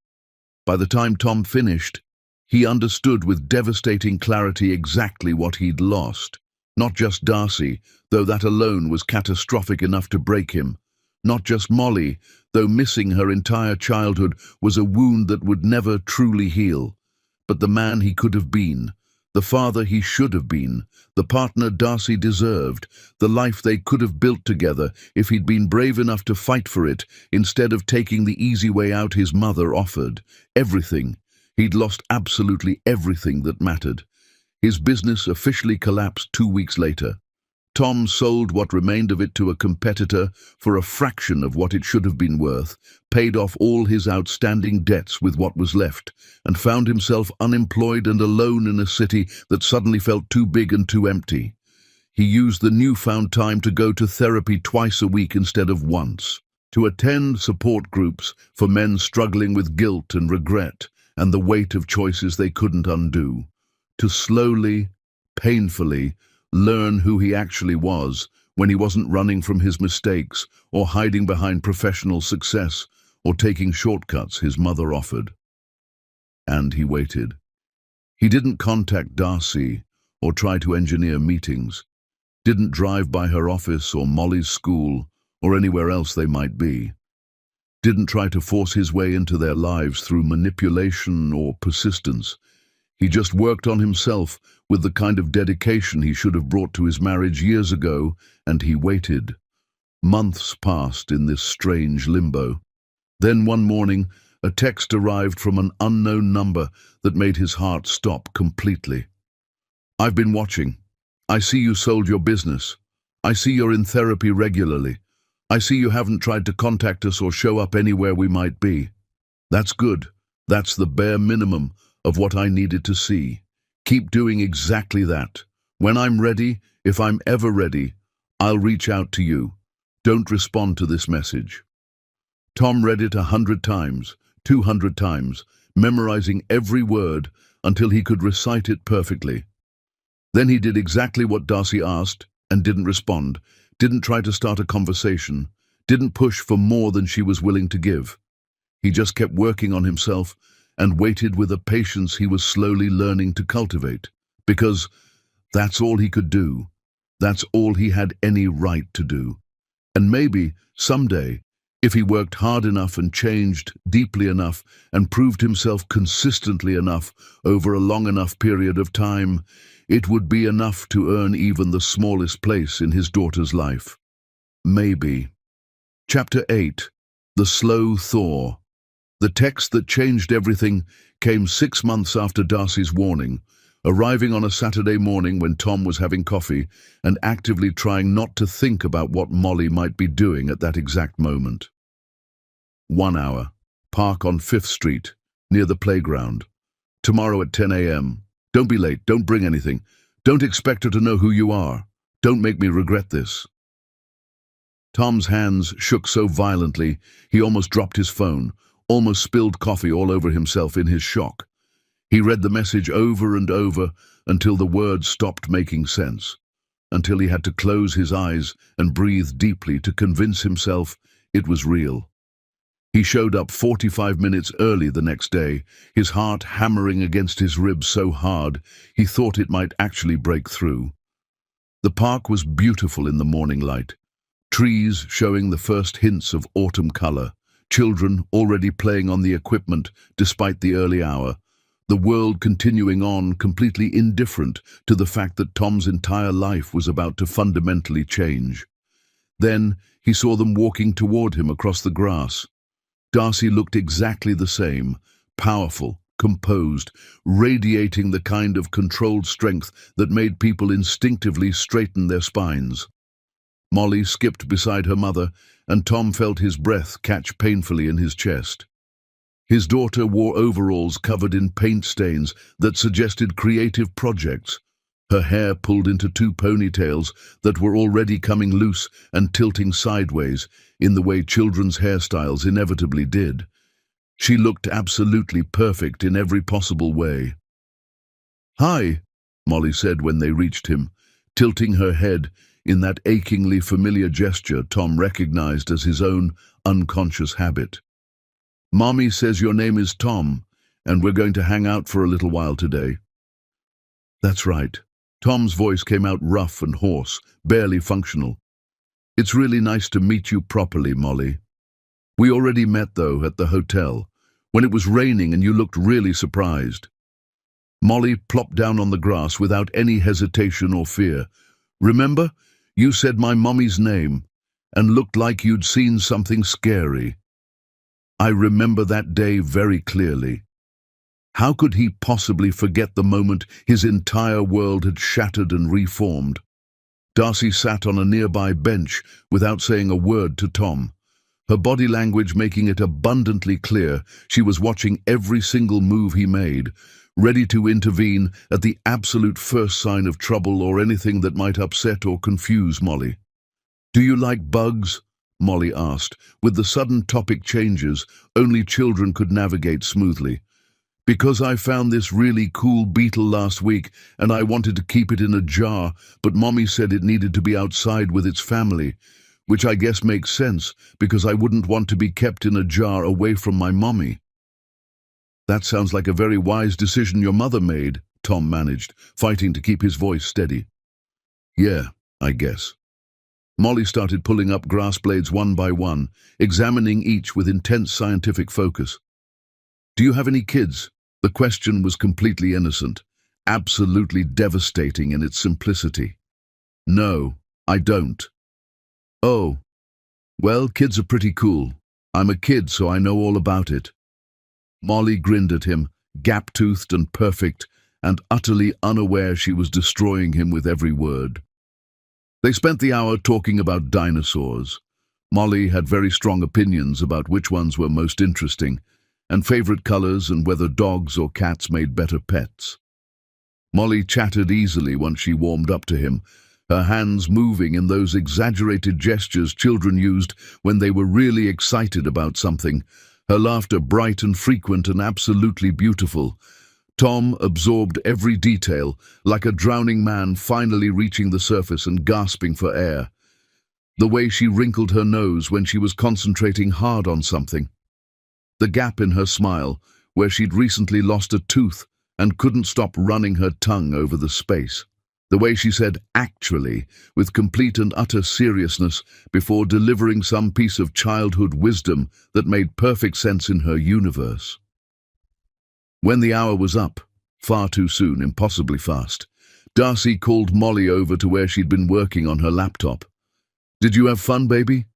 By the time Tom finished, he understood with devastating clarity exactly what he'd lost. Not just Darcy, though that alone was catastrophic enough to break him. Not just Molly, though missing her entire childhood was a wound that would never truly heal. But the man he could have been, the father he should have been, the partner Darcy deserved, the life they could have built together if he'd been brave enough to fight for it instead of taking the easy way out his mother offered. Everything. He'd lost absolutely everything that mattered. His business officially collapsed 2 weeks later. Tom sold what remained of it to a competitor for a fraction of what it should have been worth, paid off all his outstanding debts with what was left, and found himself unemployed and alone in a city that suddenly felt too big and too empty. He used the newfound time to go to therapy twice a week instead of once, to attend support groups for men struggling with guilt and regret and the weight of choices they couldn't undo, to slowly, painfully, learn who he actually was when he wasn't running from his mistakes or hiding behind professional success or taking shortcuts his mother offered. And he waited. He didn't contact Darcy or try to engineer meetings, didn't drive by her office or Molly's school or anywhere else they might be, didn't try to force his way into their lives through manipulation or persistence. He just worked on himself with the kind of dedication he should have brought to his marriage years ago, and he waited. Months passed in this strange limbo. Then one morning, a text arrived from an unknown number that made his heart stop completely. "I've been watching. I see you sold your business. I see you're in therapy regularly. I see you haven't tried to contact us or show up anywhere we might be. That's good. That's the bare minimum of what I needed to see. Keep doing exactly that. When I'm ready, if I'm ever ready, I'll reach out to you. Don't respond to this message." Tom read it 100 times, 200 times, memorizing every word until he could recite it perfectly. Then he did exactly what Darcy asked and didn't respond, didn't try to start a conversation, didn't push for more than she was willing to give. He just kept working on himself, and waited with a patience he was slowly learning to cultivate, because that's all he could do. That's all he had any right to do. And maybe, someday, if he worked hard enough and changed deeply enough and proved himself consistently enough over a long enough period of time, it would be enough to earn even the smallest place in his daughter's life. Maybe. Chapter 8. The Slow Thaw. The text that changed everything came 6 months after Darcy's warning, arriving on a Saturday morning when Tom was having coffee and actively trying not to think about what Molly might be doing at that exact moment. 1 hour. Park on 5th Street, near the playground. Tomorrow at 10 a.m. Don't be late, don't bring anything. Don't expect her to know who you are. Don't make me regret this. Tom's hands shook so violently he almost dropped his phone, almost spilled coffee all over himself in his shock. He read the message over and over until the words stopped making sense, until he had to close his eyes and breathe deeply to convince himself it was real. He showed up 45 minutes early the next day, his heart hammering against his ribs so hard he thought it might actually break through. The park was beautiful in the morning light, trees showing the first hints of autumn color, children already playing on the equipment despite the early hour, the world continuing on completely indifferent to the fact that Tom's entire life was about to fundamentally change. Then he saw them walking toward him across the grass. Darcy looked exactly the same, powerful, composed, radiating the kind of controlled strength that made people instinctively straighten their spines. Molly skipped beside her mother, and Tom felt his breath catch painfully in his chest. His daughter wore overalls covered in paint stains that suggested creative projects, her hair pulled into 2 ponytails that were already coming loose and tilting sideways in the way children's hairstyles inevitably did. She looked absolutely perfect in every possible way. "Hi," Molly said when they reached him, tilting her head in that achingly familiar gesture Tom recognized as his own unconscious habit. "Mommy says your name is Tom, and we're going to hang out for a little while today." "That's right." Tom's voice came out rough and hoarse, barely functional. "It's really nice to meet you properly, Molly. We already met, though, at the hotel, when it was raining and you looked really surprised." Molly plopped down on the grass without any hesitation or fear. "Remember, you said my mommy's name and looked like you'd seen something scary." I remember that day very clearly. How could he possibly forget the moment his entire world had shattered and reformed? Darcy sat on a nearby bench without saying a word to Tom, her body language making it abundantly clear she was watching every single move he made, ready to intervene at the absolute first sign of trouble or anything that might upset or confuse Molly. "Do you like bugs?" Molly asked, with the sudden topic changes only children could navigate smoothly. "Because I found this really cool beetle last week and I wanted to keep it in a jar, but Mommy said it needed to be outside with its family, which I guess makes sense because I wouldn't want to be kept in a jar away from my mommy." "That sounds like a very wise decision your mother made," Tom managed, fighting to keep his voice steady. "Yeah, I guess." Molly started pulling up grass blades one by one, examining each with intense scientific focus. "Do you have any kids?" The question was completely innocent, absolutely devastating in its simplicity. "No, I don't." "Oh, well, kids are pretty cool. I'm a kid, so I know all about it." Molly grinned at him, gap-toothed and perfect, and utterly unaware she was destroying him with every word. They spent the hour talking about dinosaurs. Molly had very strong opinions about which ones were most interesting, and favorite colors and whether dogs or cats made better pets. Molly chattered easily once she warmed up to him, her hands moving in those exaggerated gestures children used when they were really excited about something, her laughter bright and frequent and absolutely beautiful. Tom absorbed every detail, like a drowning man finally reaching the surface and gasping for air. The way she wrinkled her nose when she was concentrating hard on something. The gap in her smile, where she'd recently lost a tooth and couldn't stop running her tongue over the space. The way she said "actually" with complete and utter seriousness before delivering some piece of childhood wisdom that made perfect sense in her universe. When the hour was up, far too soon, impossibly fast, Darcy called Molly over to where she'd been working on her laptop. "Did you have fun, baby?"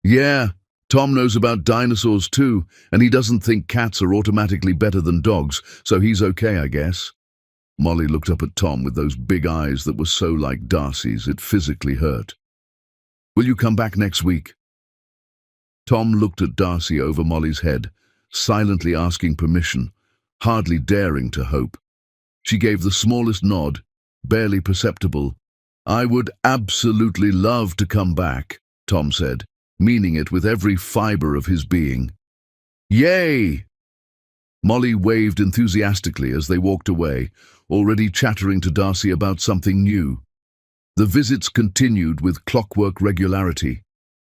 "Yeah, Tom knows about dinosaurs too, and he doesn't think cats are automatically better than dogs, so he's okay, I guess." Molly looked up at Tom with those big eyes that were so like Darcy's it physically hurt. "Will you come back next week?" Tom looked at Darcy over Molly's head, silently asking permission, hardly daring to hope. She gave the smallest nod, barely perceptible. "I would absolutely love to come back," Tom said, meaning it with every fibre of his being. "Yay!" Molly waved enthusiastically as they walked away, already chattering to Darcy about something new. The visits continued with clockwork regularity.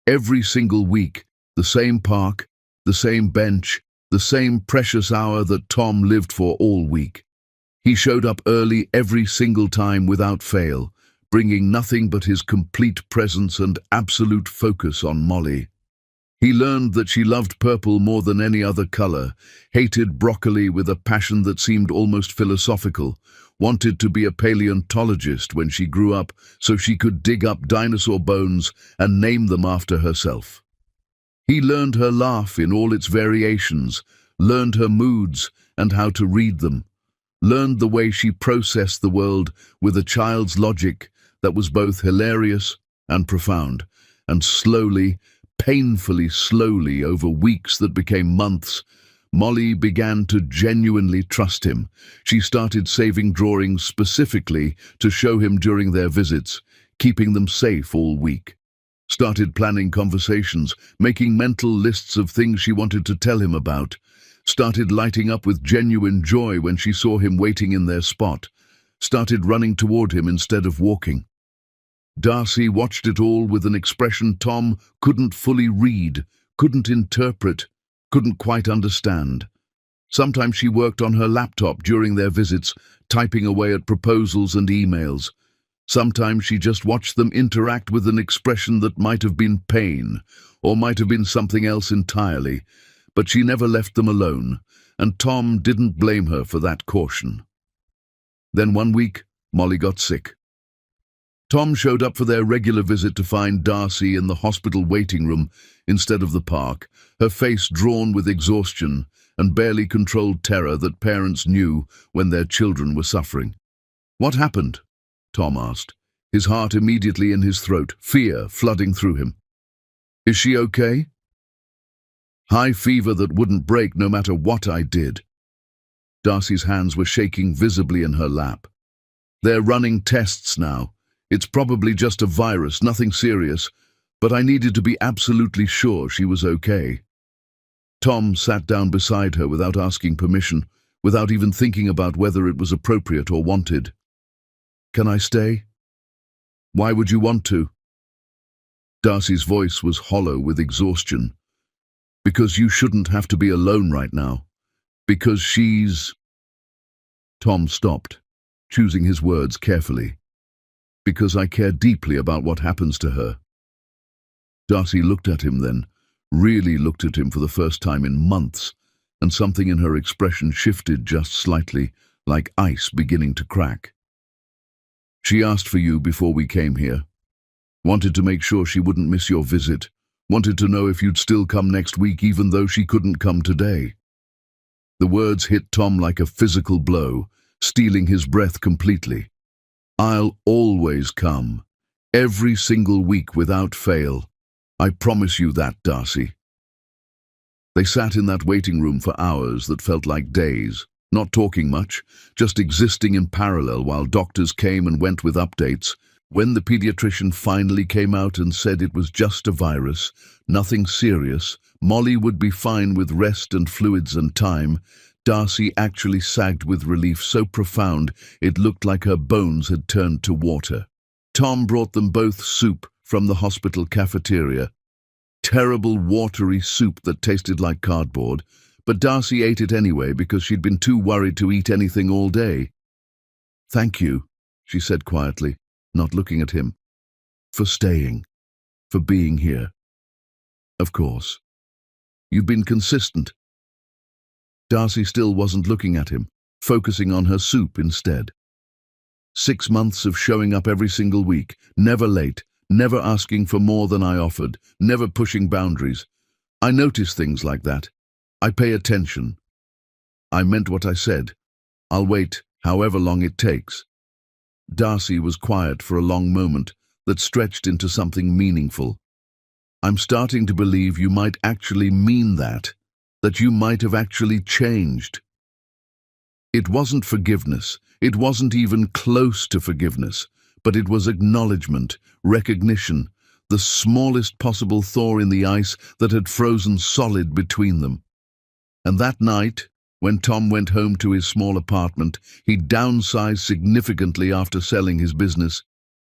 Every single week, the same park, the same bench, the same precious hour that Tom lived for all week. He showed up early every single time without fail, bringing nothing but his complete presence and absolute focus on Molly. He learned that she loved purple more than any other color, hated broccoli with a passion that seemed almost philosophical, wanted to be a paleontologist when she grew up so she could dig up dinosaur bones and name them after herself. He learned her laugh in all its variations, learned her moods and how to read them, learned the way she processed the world with a child's logic that was both hilarious and profound, and slowly, painfully slowly, over weeks that became months, Molly began to genuinely trust him. She started saving drawings specifically to show him during their visits, keeping them safe all week. Started planning conversations, making mental lists of things she wanted to tell him about. Started lighting up with genuine joy when she saw him waiting in their spot. Started running toward him instead of walking. Darcy watched it all with an expression Tom couldn't fully read, couldn't interpret, couldn't quite understand. Sometimes she worked on her laptop during their visits, typing away at proposals and emails. Sometimes she just watched them interact with an expression that might have been pain, or might have been something else entirely, but she never left them alone, and Tom didn't blame her for that caution. Then one week, Molly got sick. Tom showed up for their regular visit to find Darcy in the hospital waiting room instead of the park, her face drawn with exhaustion and barely controlled terror that parents knew when their children were suffering. "What happened?" Tom asked, his heart immediately in his throat, fear flooding through him. "Is she okay?" "High fever that wouldn't break no matter what I did." Darcy's hands were shaking visibly in her lap. "They're running tests now. It's probably just a virus, nothing serious, but I needed to be absolutely sure she was okay." Tom sat down beside her without asking permission, without even thinking about whether it was appropriate or wanted. "Can I stay?" "Why would you want to?" Darcy's voice was hollow with exhaustion. "Because you shouldn't have to be alone right now. Because she's—" Tom stopped, choosing his words carefully. "Because I care deeply about what happens to her." Darcy looked at him then, really looked at him for the first time in months, and something in her expression shifted just slightly, like ice beginning to crack. "She asked for you before we came here. Wanted to make sure she wouldn't miss your visit. Wanted to know if you'd still come next week even though she couldn't come today." The words hit Tom like a physical blow, stealing his breath completely. "I'll always come. Every single week without fail. I promise you that, Darcy." They sat in that waiting room for hours that felt like days, not talking much, just existing in parallel while doctors came and went with updates. When the pediatrician finally came out and said it was just a virus, nothing serious, Molly would be fine with rest and fluids and time, Darcy actually sagged with relief so profound it looked like her bones had turned to water. Tom brought them both soup from the hospital cafeteria. Terrible watery soup that tasted like cardboard, but Darcy ate it anyway because she'd been too worried to eat anything all day. "Thank you," she said quietly, not looking at him, "for staying, for being here. Of course. You've been consistent." Darcy still wasn't looking at him, focusing on her soup instead. 6 months of showing up every single week, never late, never asking for more than I offered, never pushing boundaries. I notice things like that. I pay attention. I meant what I said. I'll wait, however long it takes. Darcy was quiet for a long moment that stretched into something meaningful. "I'm starting to believe you might actually mean that you might have actually changed." It wasn't forgiveness. It wasn't even close to forgiveness, but it was acknowledgement, recognition, the smallest possible thaw in the ice that had frozen solid between them. And that night, when Tom went home to his small apartment, he downsized significantly after selling his business.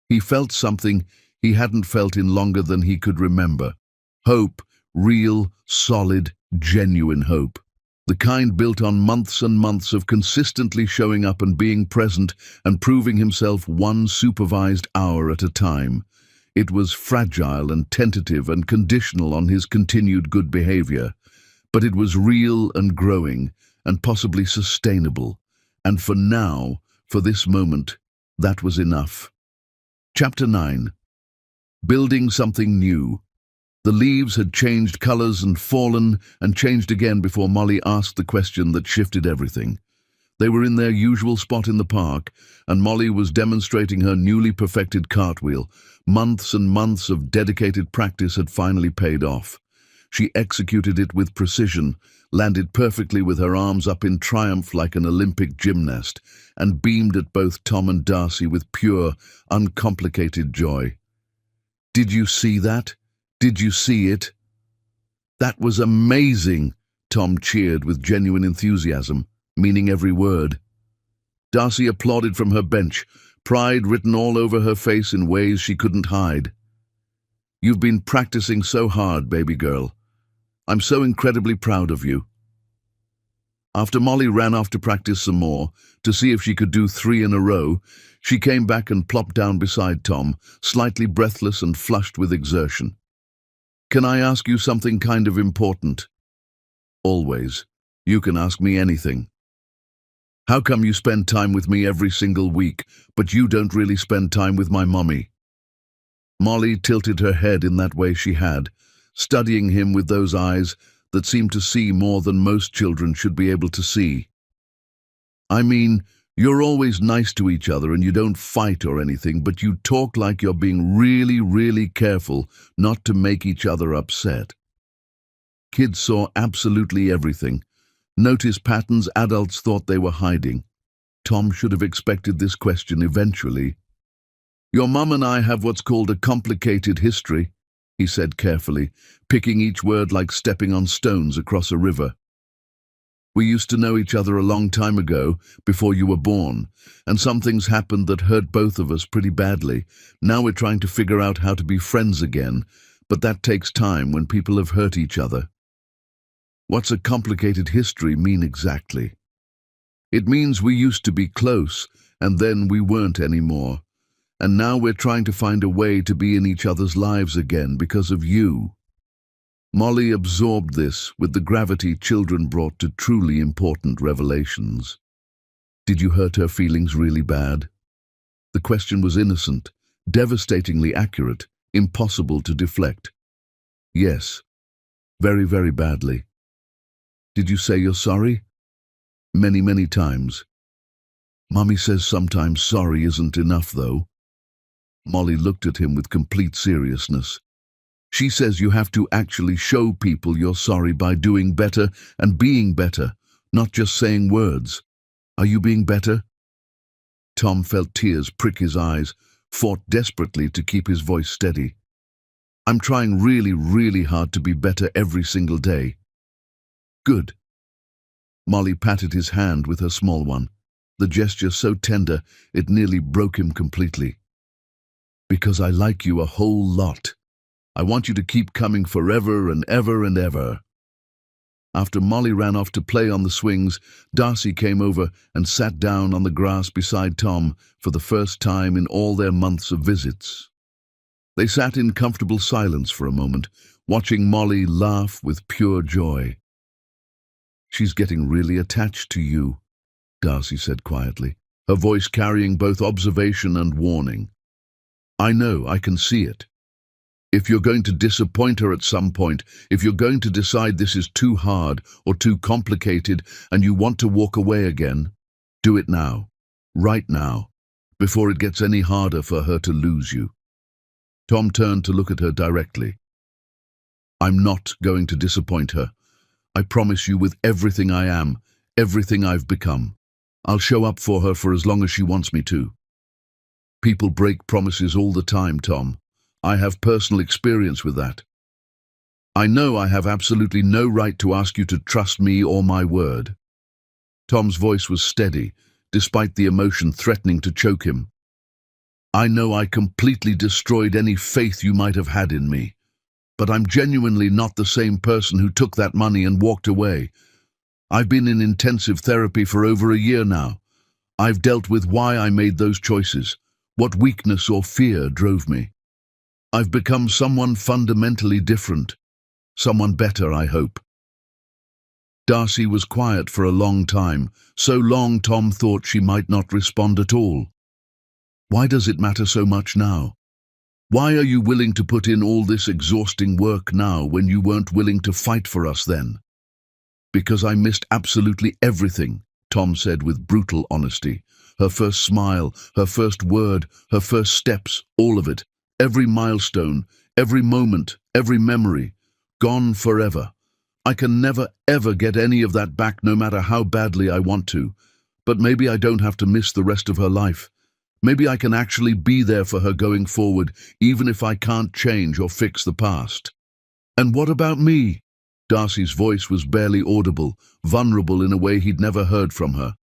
He felt something he hadn't felt in longer than he could remember. Hope, real, solid, genuine hope. The kind built on months and months of consistently showing up and being present and proving himself one supervised hour at a time. It was fragile and tentative and conditional on his continued good behavior, but it was real and growing and possibly sustainable. And for now, for this moment, that was enough. Chapter 9. Building something new. The leaves had changed colors and fallen and changed again before Molly asked the question that shifted everything. They were in their usual spot in the park, and Molly was demonstrating her newly perfected cartwheel. Months and months of dedicated practice had finally paid off. She executed it with precision, landed perfectly with her arms up in triumph like an Olympic gymnast, and beamed at both Tom and Darcy with pure, uncomplicated joy. "Did you see that? Did you see it?" "That was amazing," Tom cheered with genuine enthusiasm, meaning every word. Darcy applauded from her bench, pride written all over her face in ways she couldn't hide. "You've been practicing so hard, baby girl. I'm so incredibly proud of you." After Molly ran off to practice some more, to see if she could do 3 in a row, she came back and plopped down beside Tom, slightly breathless and flushed with exertion. "Can I ask you something kind of important?" "Always. You can ask me anything." "How come you spend time with me every single week, but you don't really spend time with my mommy?" Molly tilted her head in that way she had, studying him with those eyes that seemed to see more than most children should be able to see. "I mean, you're always nice to each other and you don't fight or anything, but you talk like you're being really, really careful not to make each other upset." Kids saw absolutely everything. Notice patterns adults thought they were hiding. Tom should have expected this question eventually. "Your mum and I have what's called a complicated history," he said carefully, picking each word like stepping on stones across a river. "We used to know each other a long time ago, before you were born, and some things happened that hurt both of us pretty badly. Now we're trying to figure out how to be friends again, but that takes time when people have hurt each other." "What's a complicated history mean exactly?" "It means we used to be close, and then we weren't anymore. And now we're trying to find a way to be in each other's lives again because of you." Molly absorbed this with the gravity children brought to truly important revelations. Did you hurt her feelings really bad? The question was innocent, devastatingly accurate, impossible to deflect. "Yes, very, very badly." "Did you say you're sorry?" "Many, many times." "Mommy says sometimes sorry isn't enough, though." Molly looked at him with complete seriousness. "She says you have to actually show people you're sorry by doing better and being better, not just saying words. Are you being better?" Tom felt tears prick his eyes, fought desperately to keep his voice steady. "I'm trying really, really hard to be better every single day." "Good." Molly patted his hand with her small one, the gesture so tender it nearly broke him completely. "Because I like you a whole lot. I want you to keep coming forever and ever and ever." After Molly ran off to play on the swings, Darcy came over and sat down on the grass beside Tom for the first time in all their months of visits. They sat in comfortable silence for a moment, watching Molly laugh with pure joy. "She's getting really attached to you," Darcy said quietly, her voice carrying both observation and warning. "I know, I can see it. If you're going to disappoint her at some point, if you're going to decide this is too hard or too complicated and you want to walk away again, do it now, right now, before it gets any harder for her to lose you." Tom turned to look at her directly. "I'm not going to disappoint her. I promise you, with everything I am, everything I've become. I'll show up for her for as long as she wants me to." "People break promises all the time, Tom. I have personal experience with that. I know I have absolutely no right to ask you to trust me or my word." Tom's voice was steady, despite the emotion threatening to choke him. "I know I completely destroyed any faith you might have had in me, but I'm genuinely not the same person who took that money and walked away. I've been in intensive therapy for over a year now. I've dealt with why I made those choices, what weakness or fear drove me. I've become someone fundamentally different, someone better, I hope." Darcy was quiet for a long time, so long Tom thought she might not respond at all. "Why does it matter so much now? Why are you willing to put in all this exhausting work now when you weren't willing to fight for us then?" "Because I missed absolutely everything," Tom said with brutal honesty. Her first smile, her first word, her first steps, all of it. Every milestone, every moment, every memory, gone forever. I can never, ever get any of that back, no matter how badly I want to. But maybe I don't have to miss the rest of her life. Maybe I can actually be there for her going forward, even if I can't change or fix the past." "And what about me?" Darcy's voice was barely audible, vulnerable in a way he'd never heard from her.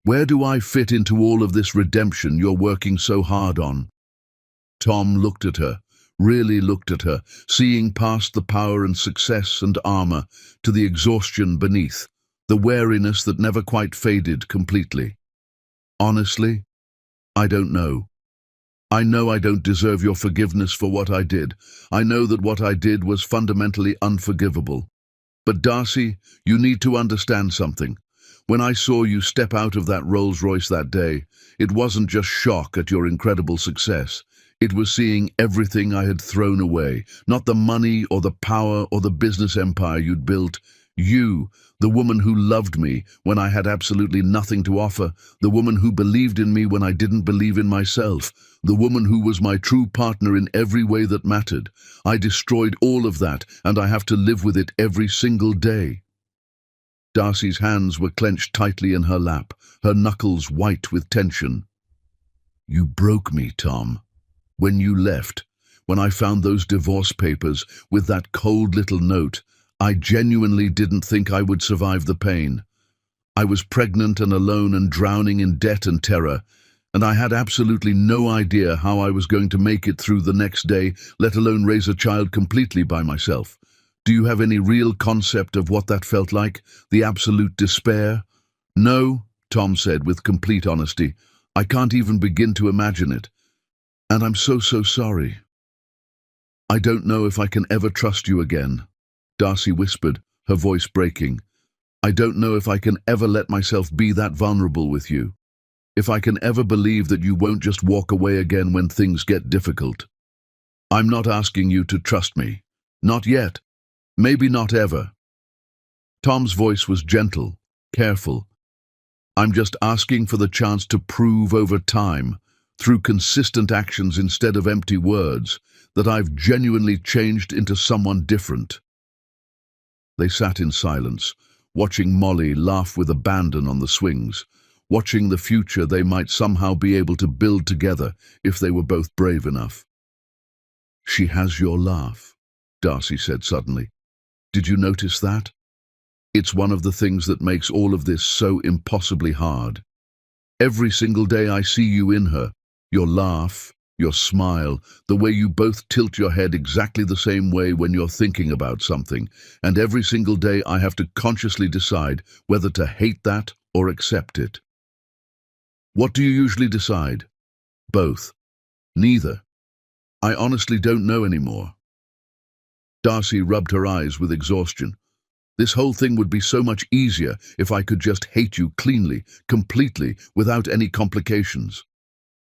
"Where do I fit into all of this redemption you're working so hard on?" Tom looked at her, really looked at her, seeing past the power and success and armor to the exhaustion beneath, the wariness that never quite faded completely. "Honestly, I don't know. I know I don't deserve your forgiveness for what I did. I know that what I did was fundamentally unforgivable. But Darcy, you need to understand something. When I saw you step out of that Rolls-Royce that day, it wasn't just shock at your incredible success. It was seeing everything I had thrown away, not the money or the power or the business empire you'd built. You, the woman who loved me when I had absolutely nothing to offer, the woman who believed in me when I didn't believe in myself, the woman who was my true partner in every way that mattered. I destroyed all of that, and I have to live with it every single day." Darcy's hands were clenched tightly in her lap, her knuckles white with tension. "You broke me, Tom. When you left, when I found those divorce papers with that cold little note, I genuinely didn't think I would survive the pain. I was pregnant and alone and drowning in debt and terror, and I had absolutely no idea how I was going to make it through the next day, let alone raise a child completely by myself. Do you have any real concept of what that felt like? The absolute despair?" "No," Tom said with complete honesty. "I can't even begin to imagine it. And I'm so sorry. I don't know if I can ever trust you again," Darcy whispered, her voice breaking. "I don't know if I can ever let myself be that vulnerable with you. If I can ever believe that you won't just walk away again when things get difficult. I'm not asking you to trust me. Not yet. Maybe not ever." Tom's voice was gentle, careful. "I'm just asking for the chance to prove over time, through consistent actions instead of empty words, that I've genuinely changed into someone different." They sat in silence, watching Molly laugh with abandon on the swings, watching the future they might somehow be able to build together if they were both brave enough. "She has your laugh," Darcy said suddenly. "Did you notice that? It's one of the things that makes all of this so impossibly hard. Every single day I see you in her, your laugh, Your smile, the way you both tilt your head exactly the same way when you're thinking about something, and every single day I have to consciously decide whether to hate that or accept it. What do you usually decide? Both. Neither. I honestly don't know anymore. Darcy rubbed her eyes with exhaustion. This whole thing would be so much easier if I could just hate you cleanly, completely, without any complications.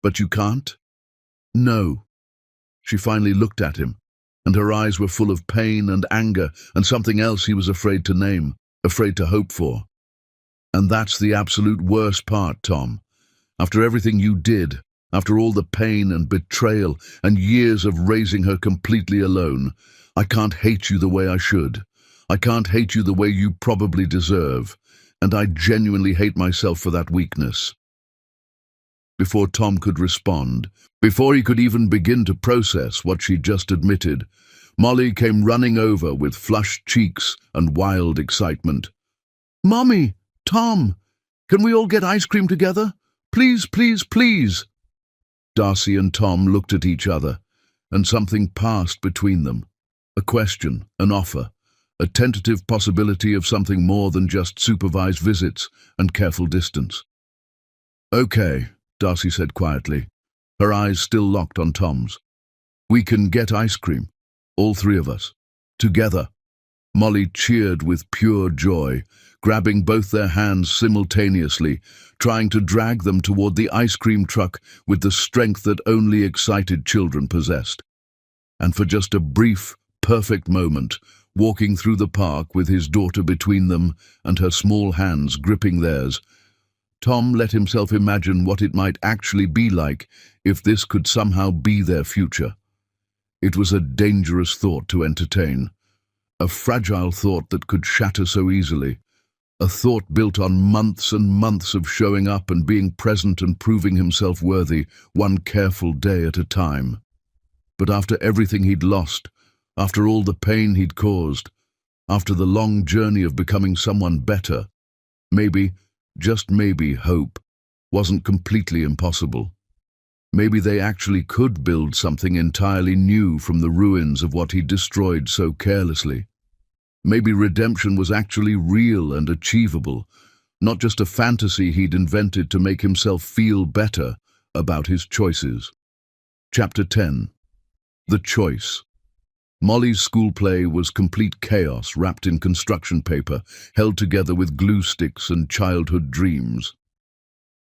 But you can't? No. She finally looked at him, and her eyes were full of pain and anger and something else he was afraid to name, afraid to hope for. And that's the absolute worst part, Tom. After everything you did, after all the pain and betrayal and years of raising her completely alone, I can't hate you the way I should. I can't hate you the way you probably deserve, and I genuinely hate myself for that weakness. Before Tom could respond, before he could even begin to process what she'd just admitted, Molly came running over with flushed cheeks and wild excitement. "Mommy! Tom! Can we all get ice cream together? Please, please, please!" Darcy and Tom looked at each other, and something passed between them. A question, an offer, a tentative possibility of something more than just supervised visits and careful distance. "Okay," Darcy said quietly, her eyes still locked on Tom's. "We can get ice cream, all three of us, together." Molly cheered with pure joy, grabbing both their hands simultaneously, trying to drag them toward the ice cream truck with the strength that only excited children possessed. And for just a brief, perfect moment, walking through the park with his daughter between them and her small hands gripping theirs, Tom let himself imagine what it might actually be like if this could somehow be their future. It was a dangerous thought to entertain, a fragile thought that could shatter so easily, a thought built on months and months of showing up and being present and proving himself worthy, one careful day at a time. But after everything he'd lost, after all the pain he'd caused, after the long journey of becoming someone better, maybe, just maybe, hope wasn't completely impossible. Maybe they actually could build something entirely new from the ruins of what he'd destroyed so carelessly. Maybe redemption was actually real and achievable, not just a fantasy he'd invented to make himself feel better about his choices. Chapter 10. The Choice. Molly's school play was complete chaos wrapped in construction paper, held together with glue sticks and childhood dreams.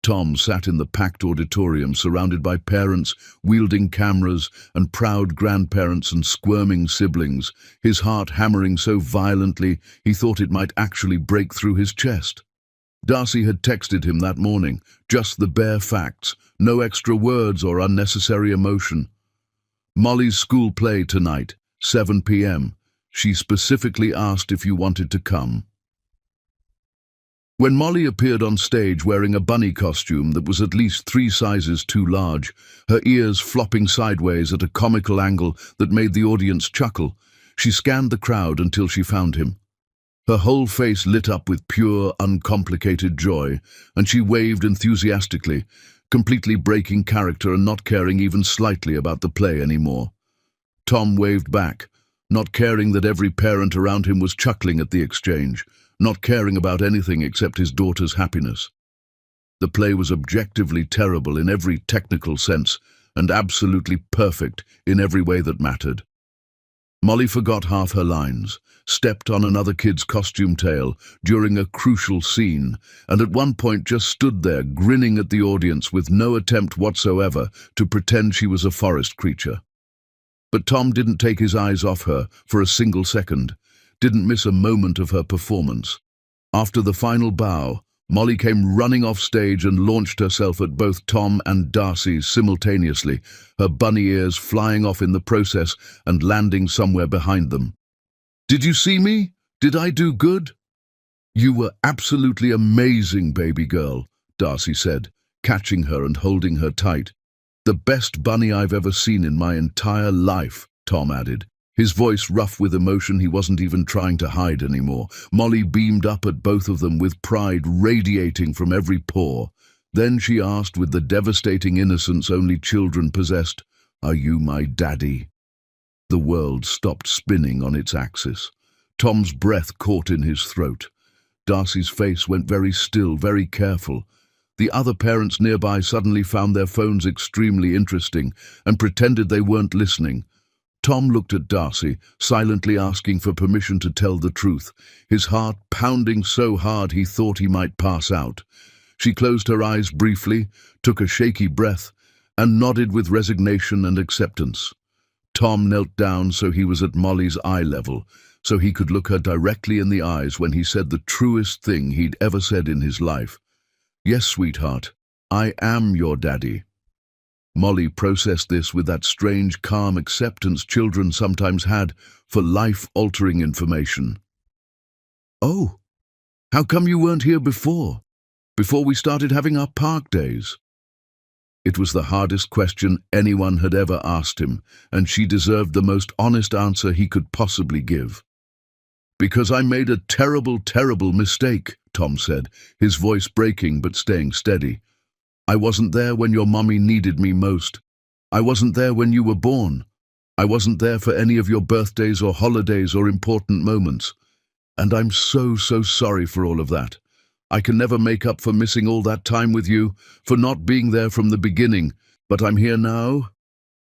Tom sat in the packed auditorium surrounded by parents wielding cameras and proud grandparents and squirming siblings, his heart hammering so violently he thought it might actually break through his chest. Darcy had texted him that morning, just the bare facts, no extra words or unnecessary emotion. "Molly's school play tonight, 7 p.m. She specifically asked if you wanted to come." When Molly appeared on stage wearing a bunny costume that was at least 3 sizes too large, her ears flopping sideways at a comical angle that made the audience chuckle, she scanned the crowd until she found him. Her whole face lit up with pure, uncomplicated joy, and she waved enthusiastically, completely breaking character and not caring even slightly about the play anymore. Tom waved back, not caring that every parent around him was chuckling at the exchange, not caring about anything except his daughter's happiness. The play was objectively terrible in every technical sense, and absolutely perfect in every way that mattered. Molly forgot half her lines, stepped on another kid's costume tail during a crucial scene, and at one point just stood there grinning at the audience with no attempt whatsoever to pretend she was a forest creature. But Tom didn't take his eyes off her for a single second, didn't miss a moment of her performance. After the final bow, Molly came running off stage and launched herself at both Tom and Darcy simultaneously, her bunny ears flying off in the process and landing somewhere behind them. "Did you see me? Did I do good?" "You were absolutely amazing, baby girl," Darcy said, catching her and holding her tight. "The best bunny I've ever seen in my entire life," Tom added, his voice rough with emotion he wasn't even trying to hide anymore. Molly beamed up at both of them with pride radiating from every pore. Then she asked with the devastating innocence only children possessed, "Are you my daddy?" The world stopped spinning on its axis. Tom's breath caught in his throat. Darcy's face went very still, very careful. The other parents nearby suddenly found their phones extremely interesting and pretended they weren't listening. Tom looked at Darcy, silently asking for permission to tell the truth, his heart pounding so hard he thought he might pass out. She closed her eyes briefly, took a shaky breath, and nodded with resignation and acceptance. Tom knelt down so he was at Molly's eye level, so he could look her directly in the eyes when he said the truest thing he'd ever said in his life. "Yes, sweetheart, I am your daddy." Molly processed this with that strange, calm acceptance children sometimes had for life-altering information. "Oh, how come you weren't here before we started having our park days?" It was the hardest question anyone had ever asked him, and she deserved the most honest answer he could possibly give. "Because I made a terrible, terrible mistake," Tom said, his voice breaking but staying steady. "I wasn't there when your mommy needed me most. I wasn't there when you were born. I wasn't there for any of your birthdays or holidays or important moments. And I'm so, so sorry for all of that. I can never make up for missing all that time with you, for not being there from the beginning, but I'm here now,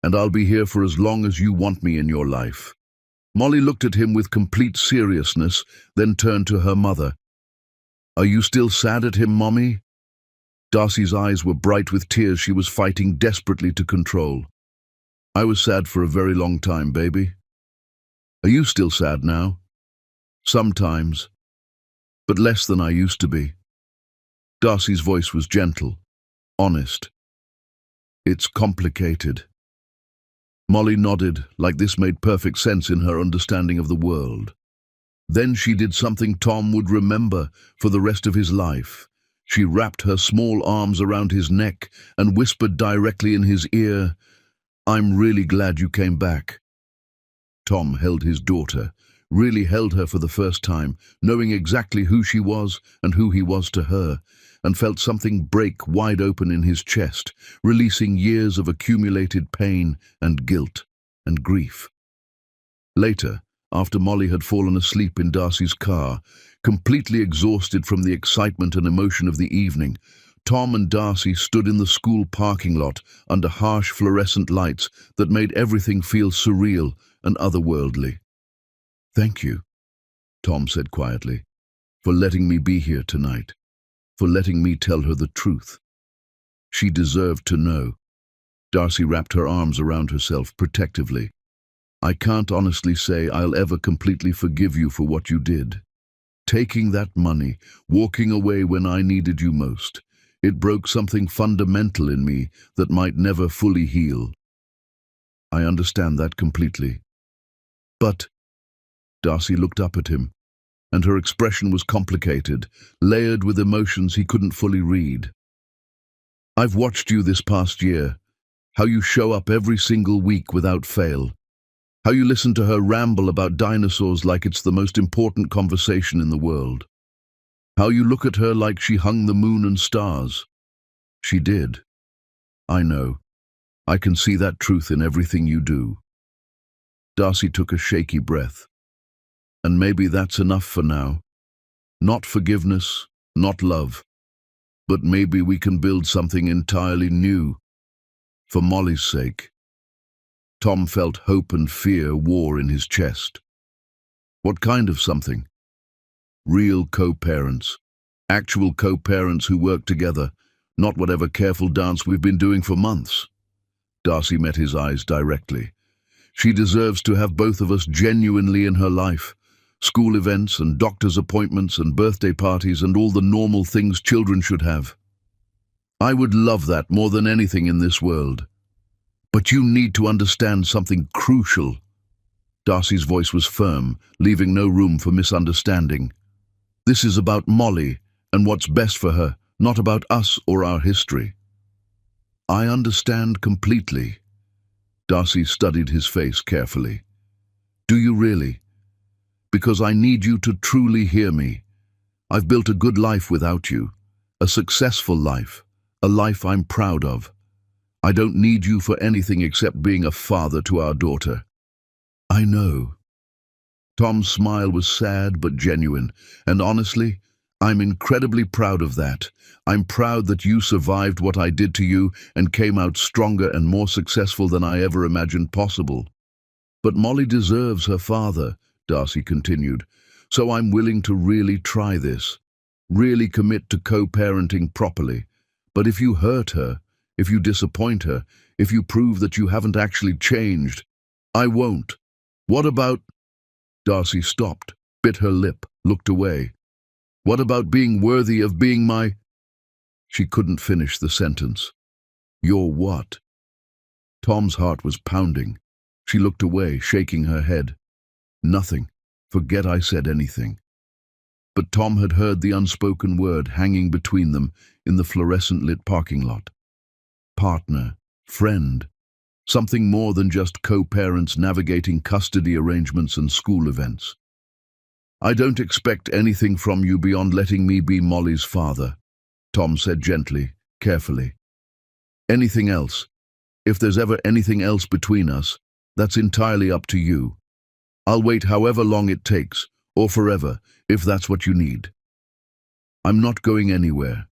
and I'll be here for as long as you want me in your life." Molly looked at him with complete seriousness, then turned to her mother. "Are you still sad at him, Mommy?" Darcy's eyes were bright with tears she was fighting desperately to control. "I was sad for a very long time, baby." "Are you still sad now?" "Sometimes, but less than I used to be." Darcy's voice was gentle, honest. "It's complicated." Molly nodded, like this made perfect sense in her understanding of the world. Then she did something Tom would remember for the rest of his life. She wrapped her small arms around his neck and whispered directly in his ear, "I'm really glad you came back." Tom held his daughter, really held her for the first time, knowing exactly who she was and who he was to her, and felt something break wide open in his chest, releasing years of accumulated pain and guilt and grief. Later, after Molly had fallen asleep in Darcy's car, completely exhausted from the excitement and emotion of the evening, Tom and Darcy stood in the school parking lot under harsh fluorescent lights that made everything feel surreal and otherworldly. "Thank you," Tom said quietly, "for letting me be here tonight, for letting me tell her the truth. She deserved to know." Darcy wrapped her arms around herself protectively. "I can't honestly say I'll ever completely forgive you for what you did. Taking that money, walking away when I needed you most, it broke something fundamental in me that might never fully heal. I understand that completely. But..." Darcy looked up at him, and her expression was complicated, layered with emotions he couldn't fully read. "I've watched you this past year, how you show up every single week without fail, how you listen to her ramble about dinosaurs like it's the most important conversation in the world, how you look at her like she hung the moon and stars. She did. I know. I can see that truth in everything you do." Darcy took a shaky breath. "And maybe that's enough for now. Not forgiveness, not love, but maybe we can build something entirely new, for Molly's sake." Tom felt hope and fear war in his chest. What kind of something? Real co-parents. Actual co-parents who work together, not whatever careful dance we've been doing for months. Darcy met his eyes directly. She deserves to have both of us genuinely in her life. School events and doctor's appointments and birthday parties and all the normal things children should have. I would love that more than anything in this world. But you need to understand something crucial. Darcy's voice was firm, leaving no room for misunderstanding. This is about Molly and what's best for her, not about us or our history. I understand completely. Darcy studied his face carefully. Do you really? Because I need you to truly hear me. I've built a good life without you, a successful life, a life I'm proud of. I don't need you for anything except being a father to our daughter." "I know." Tom's smile was sad but genuine, and honestly, I'm incredibly proud of that. I'm proud that you survived what I did to you and came out stronger and more successful than I ever imagined possible. "But Molly deserves her father," Darcy continued, "so I'm willing to really try this, really commit to co-parenting properly. But if you hurt her, if you disappoint her, if you prove that you haven't actually changed, I won't." "What about—" Darcy stopped, bit her lip, looked away. "What about being worthy of being my—" She couldn't finish the sentence. "Your what?" Tom's heart was pounding. She looked away, shaking her head. "Nothing. Forget I said anything." But Tom had heard the unspoken word hanging between them in the fluorescent-lit parking lot. Partner, friend, something more than just co-parents navigating custody arrangements and school events. "I don't expect anything from you beyond letting me be Molly's father," Tom said gently, carefully. "Anything else, if there's ever anything else between us, that's entirely up to you. I'll wait however long it takes, or forever, if that's what you need. I'm not going anywhere."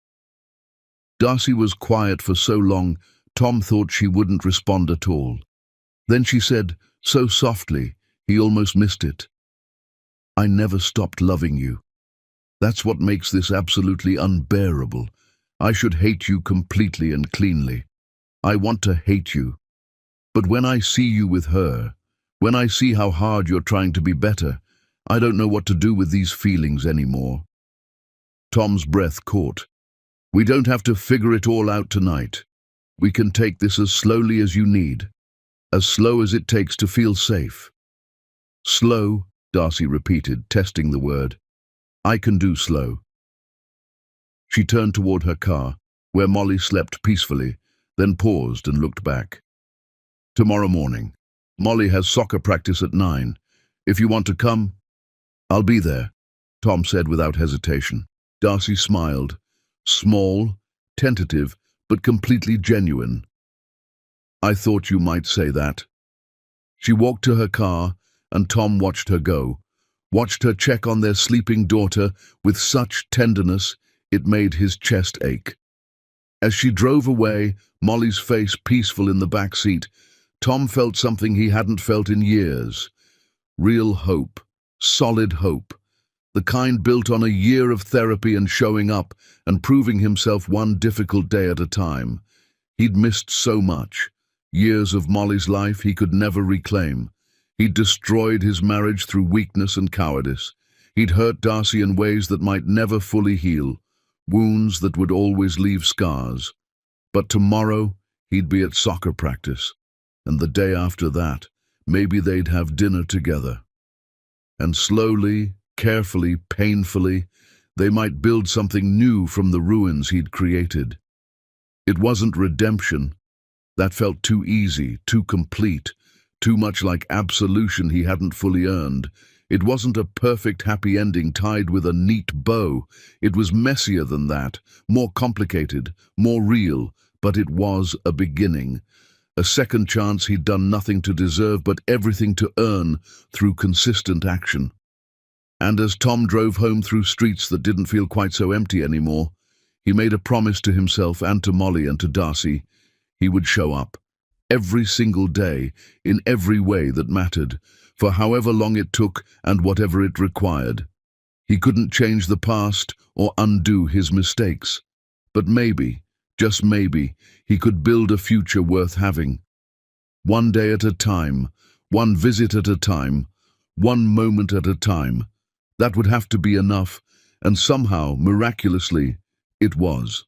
Darcy was quiet for so long, Tom thought she wouldn't respond at all. Then she said, so softly, he almost missed it, "I never stopped loving you. That's what makes this absolutely unbearable. I should hate you completely and cleanly. I want to hate you. But when I see you with her, when I see how hard you're trying to be better, I don't know what to do with these feelings anymore." Tom's breath caught. "We don't have to figure it all out tonight. We can take this as slowly as you need, as slow as it takes to feel safe." "Slow," Darcy repeated, testing the word. "I can do slow." She turned toward her car, where Molly slept peacefully, then paused and looked back. "Tomorrow morning. Molly has soccer practice at 9. If you want to come, I'll be there," Tom said without hesitation. Darcy smiled, small, tentative, but completely genuine. "I thought you might say that." She walked to her car, and Tom watched her go, watched her check on their sleeping daughter with such tenderness it made his chest ache. As she drove away, Molly's face peaceful in the back seat, Tom felt something he hadn't felt in years. Real hope, solid hope, the kind built on a year of therapy and showing up and proving himself one difficult day at a time. He'd missed so much. Years of Molly's life he could never reclaim. He'd destroyed his marriage through weakness and cowardice. He'd hurt Darcy in ways that might never fully heal, wounds that would always leave scars. But tomorrow he'd be at soccer practice, and the day after that, maybe they'd have dinner together. And slowly, carefully, painfully, they might build something new from the ruins he'd created. It wasn't redemption. That felt too easy, too complete, too much like absolution he hadn't fully earned. It wasn't a perfect happy ending tied with a neat bow. It was messier than that, more complicated, more real, but it was a beginning. A second chance he'd done nothing to deserve but everything to earn through consistent action. And as Tom drove home through streets that didn't feel quite so empty anymore, he made a promise to himself and to Molly and to Darcy. He would show up, every single day, in every way that mattered, for however long it took and whatever it required. He couldn't change the past or undo his mistakes, but maybe, just maybe, he could build a future worth having. One day at a time, one visit at a time, one moment at a time. That would have to be enough, and somehow, miraculously, it was.